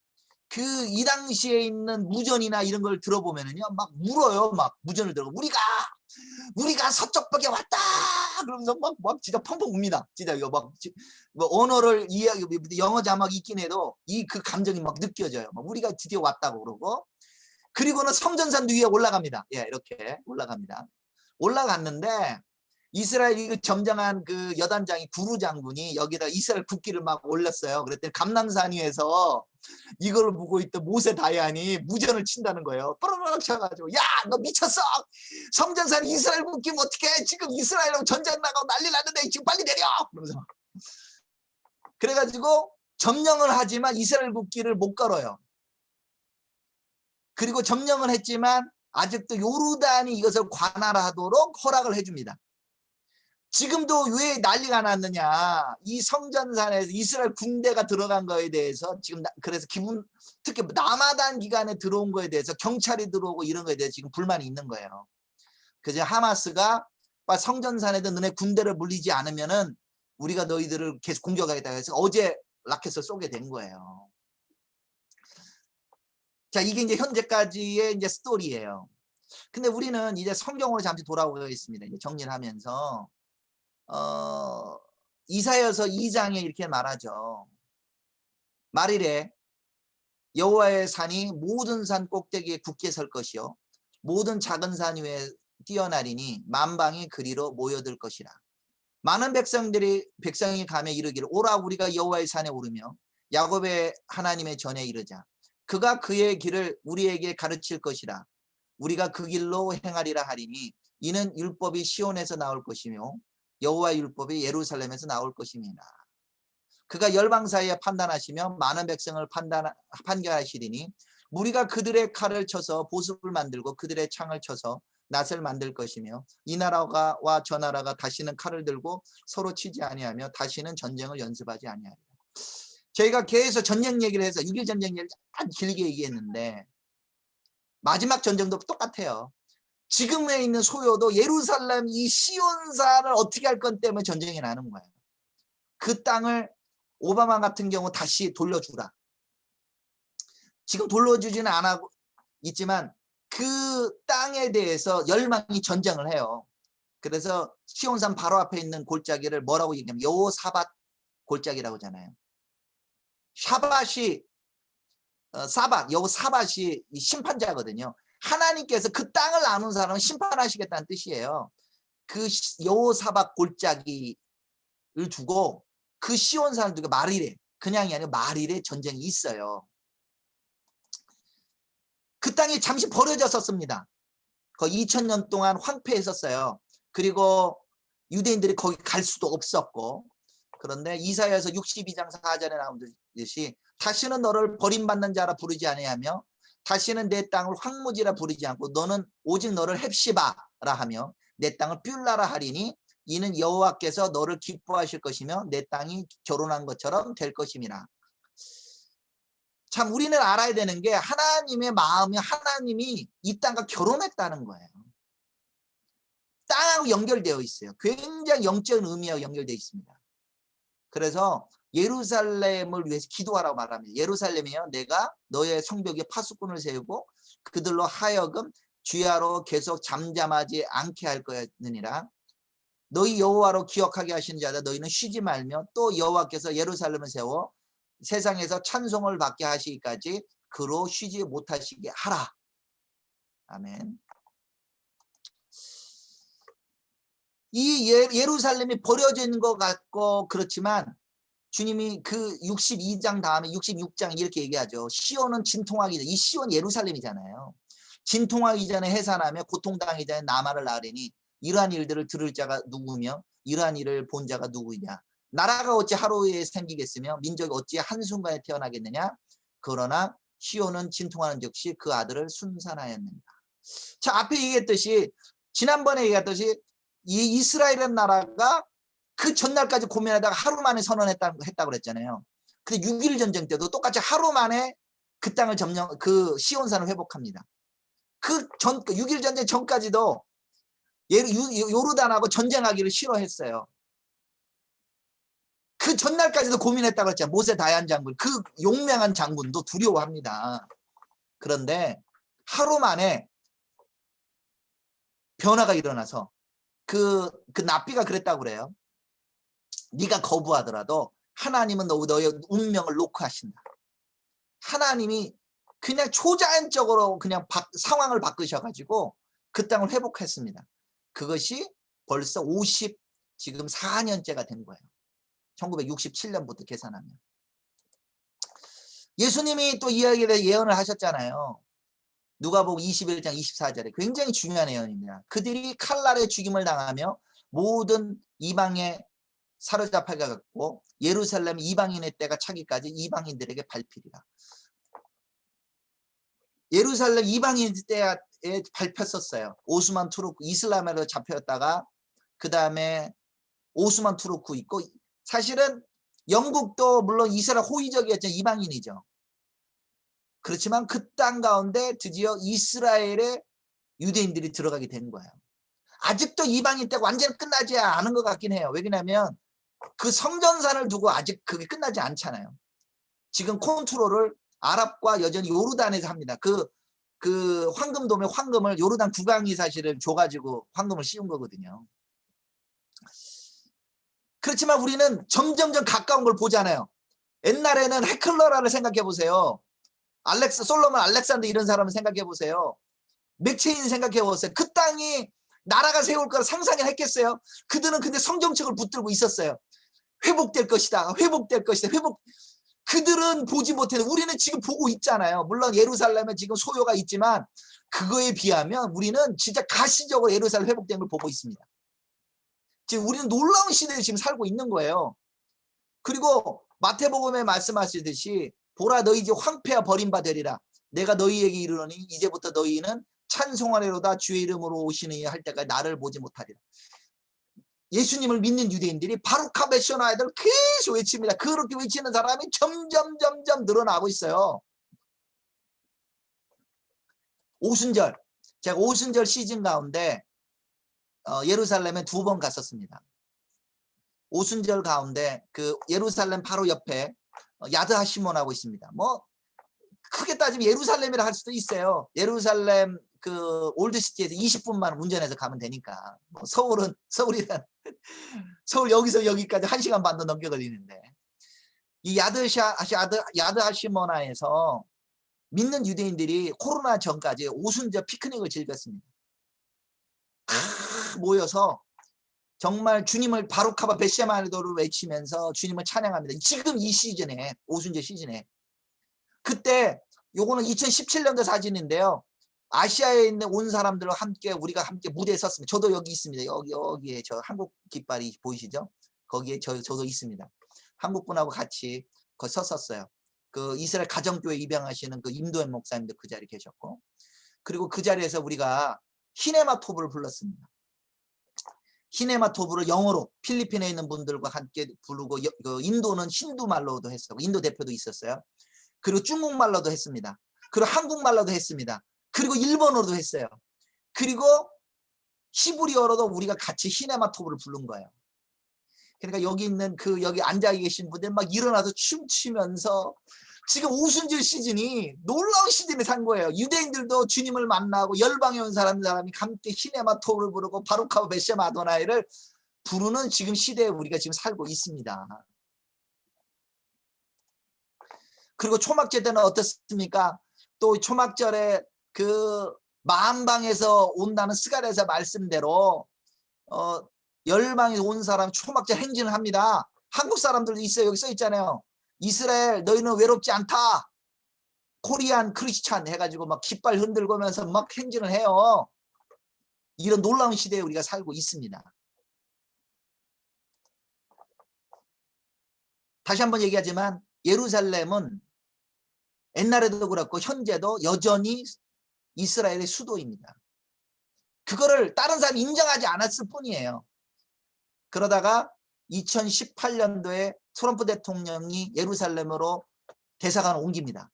이 당시에 있는 무전이나 이런 걸 들어보면은요, 막 울어요. 막 무전을 들어. 우리가 서쪽벽에 왔다! 그러면서 막 진짜 펑펑 웁니다. 진짜 이거 뭐 언어를 영어 자막이 있긴 해도 그 감정이 막 느껴져요. 막 우리가 드디어 왔다고 그러고. 그리고는 성전산 위에 올라갑니다. 예, 이렇게 올라갑니다. 올라갔는데 이스라엘이 점령한 그 여단장이 구루 장군이 여기다 이스라엘 국기를 막 올렸어요. 그랬더니 감난산 위에서 이걸 보고 있던 모세 다얀이 무전을 친다는 거예요. 뽀로로록 쳐가지고 야 너 미쳤어. 성전산 이스라엘 국기면 어떡해. 지금 이스라엘하고 전쟁 나가고 난리 났는데 지금 빨리 내려. 그러면서 그래가지고 점령을 하지만 이스라엘 국기를 못 걸어요. 그리고 점령을 했지만 아직도 요르단이 이것을 관할하도록 허락을 해줍니다. 지금도 왜 난리가 났느냐. 이 성전산에서 이스라엘 군대가 들어간 거에 대해서 지금 그래서 특히 라마단 기간에 들어온 거에 대해서 경찰이 들어오고 이런 거에 대해서 지금 불만이 있는 거예요. 그래서 하마스가 성전산에도 너네 군대를 물리지 않으면은 우리가 너희들을 계속 공격하겠다 해서 어제 라켓을 쏘게 된 거예요. 자, 이게 이제 현재까지의 이제 스토리예요. 근데 우리는 이제 성경으로 잠시 돌아오겠습니다. 이제 정리를 하면서 이사야서 2장에 이렇게 말하죠. 말이래 여호와의 산이 모든 산 꼭대기에 굳게 설 것이요 모든 작은 산 위에 뛰어나리니 만방이 그리로 모여들 것이라. 많은 백성이 가며 이르기를 오라 우리가 여호와의 산에 오르며 야곱의 하나님의 전에 이르자. 그가 그의 길을 우리에게 가르칠 것이라. 우리가 그 길로 행하리라 하리니 이는 율법이 시온에서 나올 것이며 여호와의 율법이 예루살렘에서 나올 것임이라. 그가 열방 사이에 판단하시며 많은 백성을 판결하시리니 무리가 그들의 칼을 쳐서 보습을 만들고 그들의 창을 쳐서 낫을 만들 것이며 이 나라와 저 나라가 다시는 칼을 들고 서로 치지 아니하며 다시는 전쟁을 연습하지 아니하리라. 저희가 계속 전쟁 얘기를 해서 6.1 전쟁 얘기를 아주 길게 얘기했는데 마지막 전쟁도 똑같아요. 지금에 있는 소요도 예루살렘 이 시온산을 어떻게 할 건 때문에 전쟁이 나는 거예요. 그 땅을 오바마 같은 경우 다시 돌려주라. 지금 돌려주지는 않고 있지만 그 땅에 대해서 열방이 전쟁을 해요. 그래서 시온산 바로 앞에 있는 골짜기를 뭐라고 얘기하면 여호사밧 골짜기라고 하잖아요. 샤밧이 여호사밧이 심판자거든요. 하나님께서 그 땅을 나눈 사람은 심판하시겠다는 뜻이에요. 그 여호사밧 골짜기를 두고 그 시온산을 두고 말일에 그냥이 아니라 말일에 전쟁이 있어요. 그 땅이 잠시 버려졌었습니다. 거의 2000년 동안 황폐했었어요. 그리고 유대인들이 거기 갈 수도 없었고 그런데 이사야서 62장 4절에 나오듯이 다시는 너를 버림받는 자라 부르지 아니하며 다시는 내 땅을 황무지라 부르지 않고 너는 오직 너를 헵시바라 하며 내 땅을 뷸라라 하리니 이는 여호와께서 너를 기뻐하실 것이며 내 땅이 결혼한 것처럼 될 것임이라. 참 우리는 알아야 되는 게 하나님의 마음이 하나님이 이 땅과 결혼했다는 거예요. 땅하고 연결되어 있어요. 굉장히 영적인 의미하고 연결되어 있습니다. 그래서 예루살렘을 위해서 기도하라고 말합니다. 예루살렘이여 내가 너의 성벽에 파수꾼을 세우고 그들로 하여금 주야로 계속 잠잠하지 않게 할 거였느니라. 너희 여호와로 기억하게 하시는 자다 너희는 쉬지 말며 또 여호와께서 예루살렘을 세워 세상에서 찬송을 받게 하시기까지 그로 쉬지 못하시게 하라. 아멘. 이 예루살렘이 버려진 것 같고 그렇지만 주님이 그 62장 다음에 66장 이렇게 얘기하죠. 시온은 진통하기 전에 이 시온 예루살렘이잖아요. 진통하기 전에 해산하며 고통당하기 전에 나만을 낳으리니 이러한 일들을 들을 자가 누구며 이러한 일을 본 자가 누구이냐. 나라가 어찌 하루에 생기겠으며 민족이 어찌 한순간에 태어나겠느냐. 그러나 시온은 진통하는 즉시 그 아들을 순산하였느니라. 자, 앞에 얘기했듯이 지난번에 얘기했듯이 이 이스라엘의 나라가 그 전날까지 고민하다가 하루 만에 선언했다고 그랬잖아요. 근데 6.1 전쟁 때도 똑같이 하루 만에 그 땅을 그 시온산을 회복합니다. 그 6.1 전쟁 전까지도 요르단하고 전쟁하기를 싫어했어요. 그 전날까지도 고민했다고 그랬잖아요. 모세 다얀 장군, 그 용맹한 장군도 두려워합니다. 그런데 하루 만에 변화가 일어나서 그 납비가 그랬다고 그래요. 네가 거부하더라도 하나님은 너의 운명을 놓고 하신다. 하나님이 그냥 초자연적으로 그냥 상황을 바꾸셔가지고 그 땅을 회복했습니다. 그것이 벌써 지금 4년째가 된 거예요. 1967년부터 계산하면. 예수님이 또 이야기에 대해 예언을 하셨잖아요. 누가복음 21장 24절에 굉장히 중요한 예언입니다. 그들이 칼날에 죽임을 당하며 모든 이방에 사로잡혀갔고 예루살렘 이방인의 때가 차기까지 이방인들에게 밟히리라. 예루살렘 이방인 때에 밟혔었어요. 오스만 투르크 이슬람으로 잡혔다가 그 다음에 오스만 투르크 있고 사실은 영국도 물론 이스라엘 호위적이었죠. 이방인이죠. 그렇지만 그 땅 가운데 드디어 이스라엘의 유대인들이 들어가게 된 거예요. 아직도 이방인 때가 완전히 끝나지 않은 것 같긴 해요. 왜냐하면 그 성전산을 두고 아직 그게 끝나지 않잖아요. 지금 컨트롤을 아랍과 여전히 요르단에서 합니다. 그 그 황금돔에 황금을 요르단 국왕이 사실은 줘가지고 황금을 씌운 거거든요. 그렇지만 우리는 점점점 가까운 걸 보잖아요. 옛날에는 헤클러라를 생각해 보세요. 솔로몬 알렉산더 이런 사람을 생각해 보세요. 맥체인 생각해 보세요. 그 땅이 나라가 세울 거라 상상을 했겠어요? 그들은 근데 성정책을 붙들고 있었어요. 회복될 것이다. 회복될 것이다. 그들은 보지 못했는데 우리는 지금 보고 있잖아요. 물론 예루살렘에 지금 소요가 있지만 그거에 비하면 우리는 진짜 가시적으로 예루살렘 회복된 걸 보고 있습니다. 지금 우리는 놀라운 시대에 지금 살고 있는 거예요. 그리고 마태복음에 말씀하시듯이 보라 너희 이제 황폐하 버림바 되리라. 내가 너희에게 이르노니 이제부터 너희는 찬송하리로다 주의 이름으로 오시니 할 때까지 나를 보지 못하리라. 예수님을 믿는 유대인들이 바루카 베셔나이들 계속 외칩니다. 그렇게 외치는 사람이 점점 늘어나고 있어요. 오순절, 제가 오순절 시즌 가운데 예루살렘에 2번 갔었습니다. 오순절 가운데 그 예루살렘 바로 옆에 야드 하시몬하고 있습니다. 뭐 크게 따지면 예루살렘이라 할 수도 있어요. 예루살렘 그 올드시티에서 20분만 운전해서 가면 되니까. 뭐 서울이란 서울 여기서 여기까지 1시간 반도 넘게 걸리는데 이 야드 하시모나에서 믿는 유대인들이 코로나 전까지 오순절 피크닉을 즐겼습니다. 다 모여서 정말 주님을 바루카바 베세마니도를 외치면서 주님을 찬양합니다. 지금 이 시즌에 오순절 시즌에 그때 요거는 2017년도 사진인데요. 아시아에 있는 온 사람들과 함께 우리가 함께 무대에 섰습니다. 저도 여기 있습니다. 여기에 저 한국 깃발이 보이시죠? 거기에 저도 있습니다. 한국 분하고 같이 거기 섰었어요. 그 이스라엘 가정교회 입양하시는 그 임도현 목사님도 그 자리에 계셨고, 그리고 그 자리에서 우리가 히네마토브를 불렀습니다. 히네마토브를 영어로 필리핀에 있는 분들과 함께 부르고 그 인도는 힌두 말로도 했었고 인도 대표도 있었어요. 그리고 중국말로도 했습니다. 그리고 한국말로도 했습니다. 그리고 일본어로도 했어요. 그리고 히브리어로도 우리가 같이 히네마토브를 부른 거예요. 그러니까 여기 있는 여기 앉아 계신 분들 막 일어나서 춤추면서 지금 오순절 시즌이 놀라운 시즌에 산 거예요. 유대인들도 주님을 만나고 열방에 온 사람이 함께 히네마토브를 부르고 바루카 베셈 아도나이를 부르는 지금 시대에 우리가 지금 살고 있습니다. 그리고 초막절 때는 어떻습니까? 또 초막절에 그 만방에서 온다는 스가랴서 말씀대로 열방에서 온 사람 초막절 행진을 합니다. 한국 사람들도 있어요. 여기 써 있잖아요. 이스라엘 너희는 외롭지 않다. 코리안 크리스찬 해가지고 막 깃발 흔들고면서 막 행진을 해요. 이런 놀라운 시대에 우리가 살고 있습니다. 다시 한번 얘기하지만 예루살렘은 옛날에도 그렇고 현재도 여전히 이스라엘의 수도입니다. 그거를 다른 사람이 인정하지 않았을 뿐이에요. 그러다가 2018년도에 트럼프 대통령이 예루살렘으로 대사관을 옮깁니다.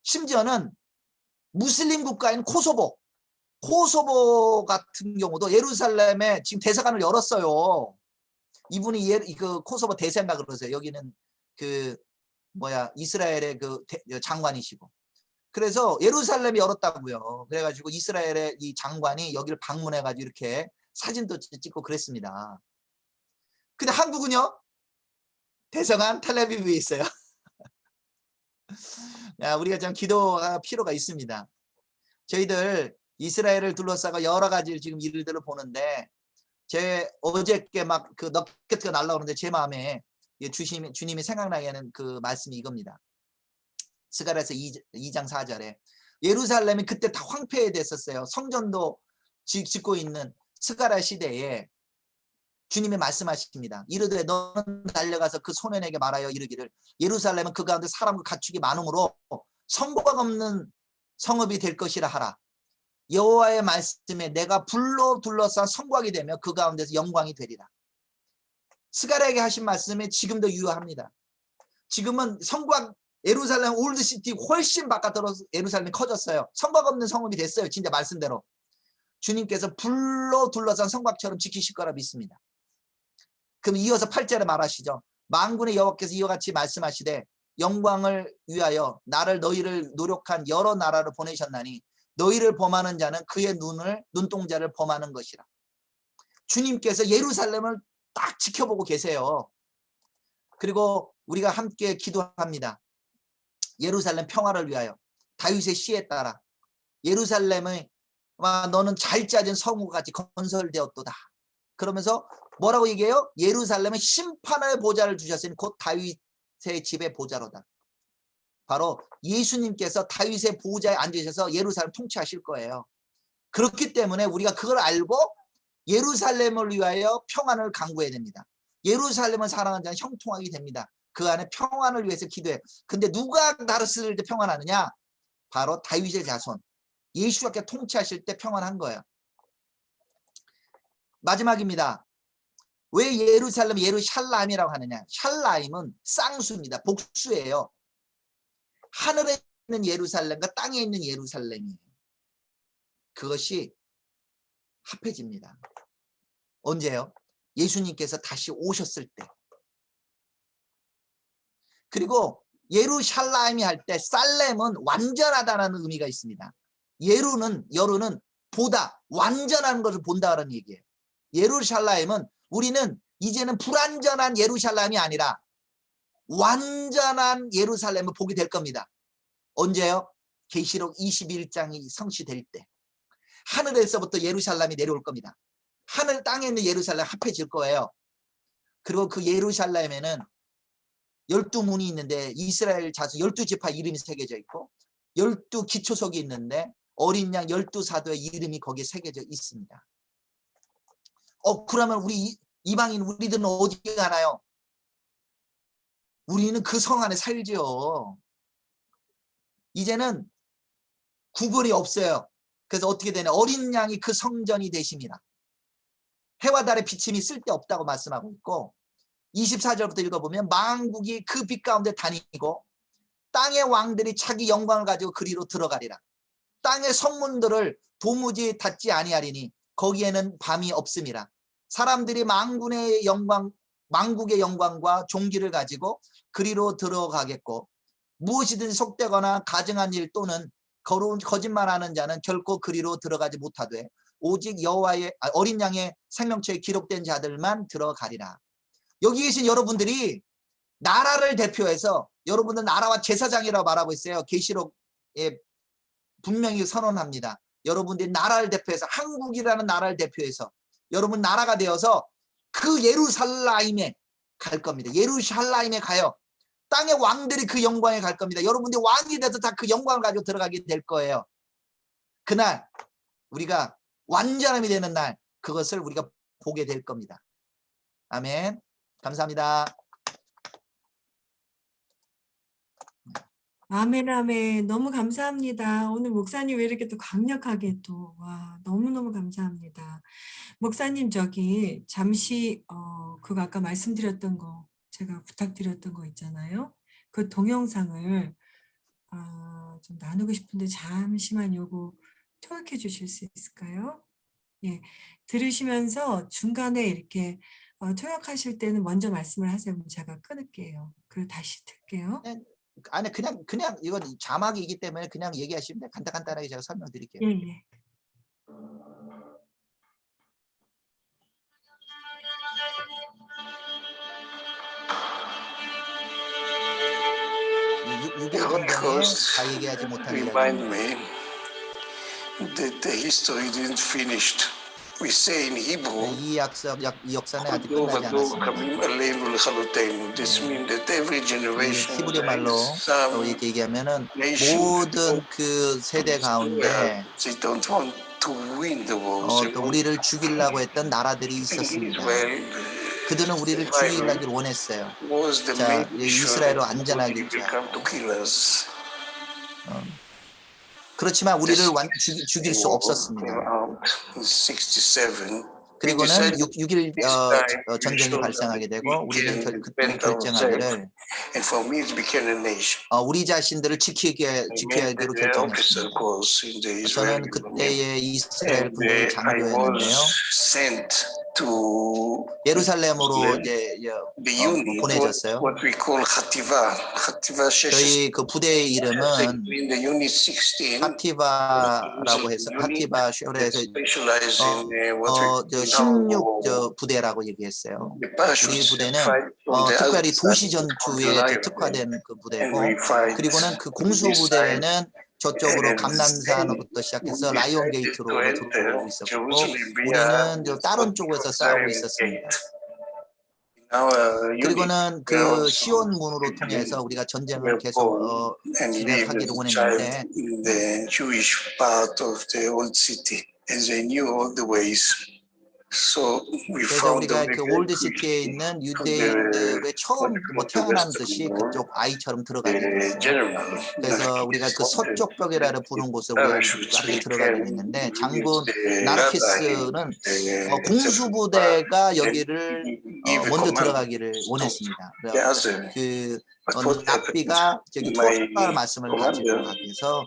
심지어는 무슬림 국가인 코소보 같은 경우도 예루살렘에 지금 대사관을 열었어요. 이분이 그 코소보 대사인가 그러세요. 여기는 이스라엘의 그 장관이시고. 그래서 예루살렘이 열었다고요. 그래가지고 이스라엘의 이 장관이 여기를 방문해가지고 이렇게 사진도 찍고 그랬습니다. 근데 한국은요? 대사관 텔레비브에 있어요. 야, 우리가 좀 기도가 필요가 있습니다. 저희들 이스라엘을 둘러싸고 여러 가지 지금 일들을 보는데 어저께 막 그 너켓가 날라오는데 제 마음에 주님이 생각나게 하는 그 말씀이 이겁니다. 스가랴서 2장 4절에 예루살렘이 그때 다 황폐됐었어요. 성전도 짓고 있는 스가랴 시대에 주님이 말씀하십니다. 이르되 너는 달려가서 그 소년에게 말하여 이르기를 예루살렘은 그 가운데 사람과 가축이 많으므로 성곽 없는 성읍이 될 것이라 하라. 여호와의 말씀에 내가 불로 둘러싼 성곽이 되며 그 가운데서 영광이 되리라. 스가랴에게 하신 말씀이 지금도 유효합니다. 지금은 성곽 예루살렘 올드시티 훨씬 바깥으로 예루살렘이 커졌어요. 성곽 없는 성읍이 됐어요. 진짜 말씀대로. 주님께서 불로 둘러싼 성곽처럼 지키실 거라 믿습니다. 그럼 이어서 8절에 말하시죠. 만군의 여호와께서 이와 같이 말씀하시되 영광을 위하여 나를 너희를 노력한 여러 나라를 보내셨나니 너희를 범하는 자는 그의 눈동자를 범하는 것이라. 주님께서 예루살렘을 딱 지켜보고 계세요. 그리고 우리가 함께 기도합니다. 예루살렘 평화를 위하여 다윗의 시에 따라 예루살렘의 너는 잘 짜진 성우같이 건설되었도다. 그러면서 뭐라고 얘기해요? 예루살렘은 심판의 보좌를 주셨으니 곧 다윗의 집의 보좌로다. 바로 예수님께서 다윗의 보좌에 앉으셔서 예루살렘 통치하실 거예요. 그렇기 때문에 우리가 그걸 알고 예루살렘을 위하여 평안을 강구해야 됩니다. 예루살렘을 사랑하는 자는 형통하게 됩니다. 그 안에 평안을 위해서 기도해. 근데 누가 다스릴 때 평안하느냐? 바로 다윗의 자손. 예수가 통치하실 때 평안한 거예요. 마지막입니다. 왜 예루살렘 예루샬라임이라고 하느냐? 샬라임은 쌍수입니다. 복수예요. 하늘에 있는 예루살렘과 땅에 있는 예루살렘이에요. 그것이 합해집니다. 언제요? 예수님께서 다시 오셨을 때. 그리고 예루샬라임이 할 때 살렘은 완전하다는 의미가 있습니다. 여루는 보다 완전한 것을 본다는 얘기예요. 예루샬라임은 우리는 이제는 불완전한 예루살렘이 아니라 완전한 예루살렘을 보게 될 겁니다. 언제요? 계시록 21장이 성취될 때. 하늘에서부터 예루살렘이 내려올 겁니다. 하늘 땅에 있는 예루살렘 합해질 거예요. 그리고 그 예루살렘에는 12문이 있는데 이스라엘 자손 12지파 이름이 새겨져 있고 12기초석이 있는데 어린 양 12사도의 이름이 거기에 새겨져 있습니다. 그러면 우리 이방인 우리들은 어디 가나요? 우리는 그 성 안에 살죠. 이제는 구분이 없어요. 그래서 어떻게 되냐? 어린 양이 그 성전이 되십니다. 해와 달의 비침이 쓸데없다고 말씀하고 있고 24절부터 읽어보면 만국이 그 빛 가운데 다니고 땅의 왕들이 자기 영광을 가지고 그리로 들어가리라. 땅의 성문들을 도무지 닫지 아니하리니 거기에는 밤이 없음이라. 사람들이 만군의 영광, 만국의 영광과 종기를 가지고 그리로 들어가겠고 무엇이든 속되거나 가증한 일 또는 거짓말하는 자는 결코 그리로 들어가지 못하되 오직 여호와의 어린 양의 생명冊에 기록된 자들만 들어가리라. 여기 계신 여러분들이 나라를 대표해서 여러분들 나라와 제사장이라고 말하고 있어요. 계시록에 분명히 선언합니다. 여러분들이 나라를 대표해서 한국이라는 나라를 대표해서 여러분 나라가 되어서 그 예루살렘에 갈 겁니다. 예루살렘에 가요. 땅의 왕들이 그 영광에 갈 겁니다. 여러분들이 왕이 돼서 다 그 영광을 가지고 들어가게 될 거예요. 그날 우리가 완전함이 되는 날 그것을 우리가 보게 될 겁니다. 아멘. 감사합니다.
아멘, 아멘. 너무 감사합니다. 오늘 목사님 왜 이렇게 또 강력하게 너무너무 감사합니다. 목사님, 저기, 잠시, 그거 아까 말씀드렸던 거, 제가 부탁드렸던 거 있잖아요. 그 동영상을, 좀 나누고 싶은데 잠시만 요거 통역해 주실 수 있을까요? 예. 들으시면서 중간에 이렇게, 통역하실 때는 먼저 말씀을 하세요. 그럼 제가 끊을게요. 그리고 다시 틀게요.
아니 그냥 이건 자막이기 때문에 그냥 얘기하시면 돼요. 간단하게 제가 설명드릴게요.
예, 예.
다 얘기하지 못한
remind
이야기입니다.
me that the history didn't finished. We say in Hebrew,
이 역사는 아직 끝나지 않았습니다.
This means that every generation
히브리 말로 이렇게 얘기하면은 모든 그 세대 가운데
they don't want to win the wars.
또 우리를 죽이려고 했던 나라들이 있었습니다. 그들은 우리를 죽이려길 원했어요. 자, 이스라엘을 안전하게 그렇지만 우리를 죽일 수 없었습니다. 그리고는 6.1 전쟁이 발생하게 되고 우리는 그때 결정하기를 우리 자신들을 지켜야기로 결정했습니다. 저는 그때의 이스라엘 군대의 장교였는데요. 예루살렘으로 이제
the unit,
보내졌어요.
what we call Hativa 16.
저희 그 부대의 이름은
In the unit 16,
하티바라고 해서 하티바 쉐오레에서
specialize in what we
16 부대라고 얘기했어요.
the parachutes
우리 부대는
fight on the
특별히
other
도시
side
전투에
of the
특화된 그
and
부대고,
we fight
그리고는 그 공수
this side.
부대는 저쪽으로
And
감난산으로부터 시작해서 라이온 게이트로 들어오고 있었고, 우리는 저 다른 쪽에서 싸우고 있었습니다. 그리고는 그 시온 문으로 통해서 우리가 전쟁을 계속 진행하기를 원했는데,
in the Jewish part of the old city, and they knew all the ways. So we
그래서
found
우리가
the
그 올드 시티에 있는 유대인들의 처음 그냥 듯이 그쪽 아이처럼 들어가게 됐어요. 그래서 우리가 그 서쪽 벽이라는 부른 곳을 우리가 빠르게 들어가게 됐는데, 장군 나르키스는 공수부대가 여기를 먼저 들어가기를 원했습니다. 그 납비가 저기 토라 말씀을 가지고 가기 위해서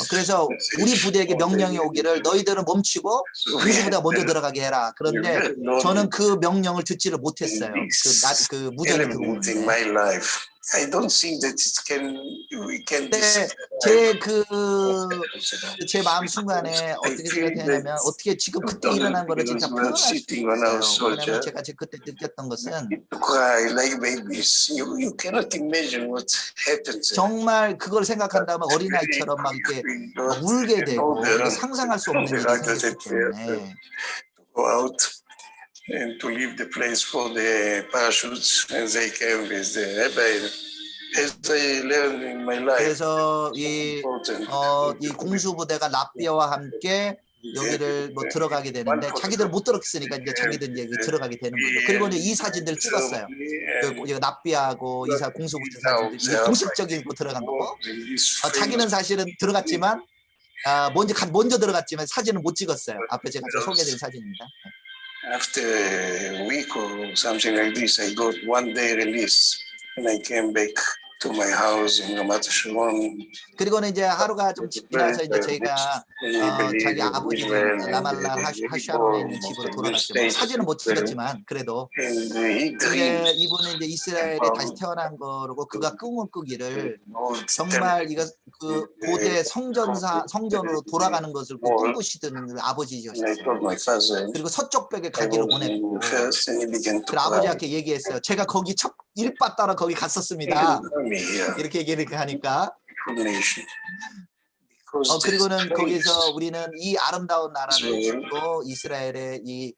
그래서 우리 부대에게 명령이 오기를 너희들은 멈추고 공수부대가 먼저 들어가게 해라. 그런데 저는 그 명령을 듣지를 못했어요. 그 무전이 들어오는데.
I don't think that we can
제 마음 순간에 어떻게 생각했냐면, 어떻게 지금 그때 일어난 거를 진짜 표현할 수 없어요. 왜냐하면 제가 그때 느꼈던 것은 정말 그걸 생각한다면 어린아이처럼 막 이렇게 울게 되고, 이게 상상할 수 없는 일이 생겼기 때문에.
And to leave the place for the parachutes, and they came with the rabbi. As I learned in my life,
그래서 이 공수부대가 납비와 함께 여기를 들어가게 되는데, 자기들 못 들었으니까 이제 자기들 이제 들어가게 되는 거죠. 그리고 이제 이 사진들 찍었어요. 그 납비하고 이 공수부대 사진들이 공식적인 거 들어간 거고, 자기는 사실은 들어갔지만 먼저 들어갔지만 사진은 못 찍었어요. 앞에 제가 소개드린 사진입니다.
After a week or something like this, I got one day release, and I came back to my house in Ramat Sharon.
그리고는 이제 하루가 좀 지나서 이제 저희가 자기 아버지 라말라 하샤론에 있는 집으로 돌아갔죠. 뭐 사진은 못 찍었지만 그래도 이제 이분은 이제 이스라엘에 다시 태어난 거고, 그가 꿈을 꾸기를 정말 이거 그 고대 성전으로 돌아가는 것을 꿈꾸시던 아버지셨어요. 그리고 서쪽 벽에 가기를 원했고, 그 아버지한테 얘기했어요. 제가 거기 첫 일바 따라 거기 갔었습니다. 이렇게 얘기를 하니까. 그리고는 거기서 우리는 이 아름다운 나라를 짓고 이스라엘의 이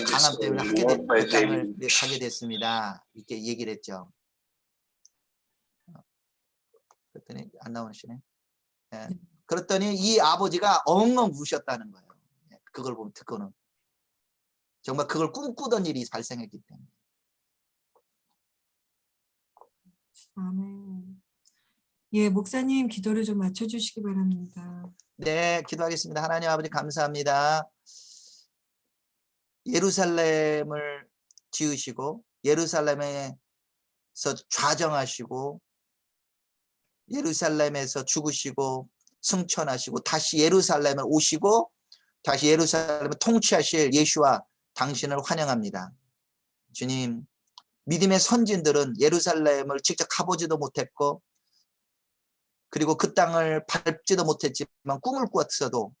강함 때문에 그 땅을 가게 됐습니다. 이렇게 얘기를 했죠. 그랬더니 안 나오시네. 네. 그랬더니 이 아버지가 엉엉 우셨다는 거예요. 그걸 보면 듣고는 정말 그걸 꿈꾸던 일이 발생했기 때문에.
아멘. 예, 목사님 기도를 좀 맞춰주시기 바랍니다.
네, 기도하겠습니다. 하나님 아버지 감사합니다. 예루살렘을 지으시고 예루살렘에서 좌정하시고 예루살렘에서 죽으시고 승천하시고 다시 예루살렘을 오시고 다시 예루살렘을 통치하실 예수와 당신을 환영합니다. 주님, 믿음의 선진들은 예루살렘을 직접 가보지도 못했고 그리고 그 땅을 밟지도 못했지만 꿈을 꾸었어도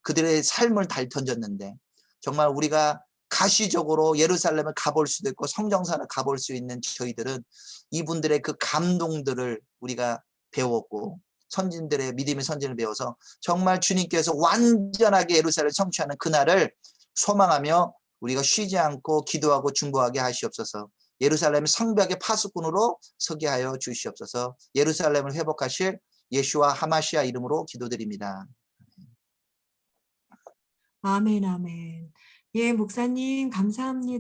그들의 삶을 다 던졌는데, 정말 우리가 가시적으로 예루살렘을 가볼 수도 있고 성정산을 가볼 수 있는 저희들은 이분들의 그 감동들을 우리가 배웠고 선진들의 믿음의 선진을 배워서 정말 주님께서 완전하게 예루살렘을 성취하는 그날을 소망하며 우리가 쉬지 않고 기도하고 중보하게 하시옵소서. 예루살렘 성벽의 파수꾼으로 서게 하여 주시옵소서. 예루살렘을 회복하실 예수와 하마시아 이름으로 기도드립니다.
아멘, 아멘. 예, 목사님 감사합니다.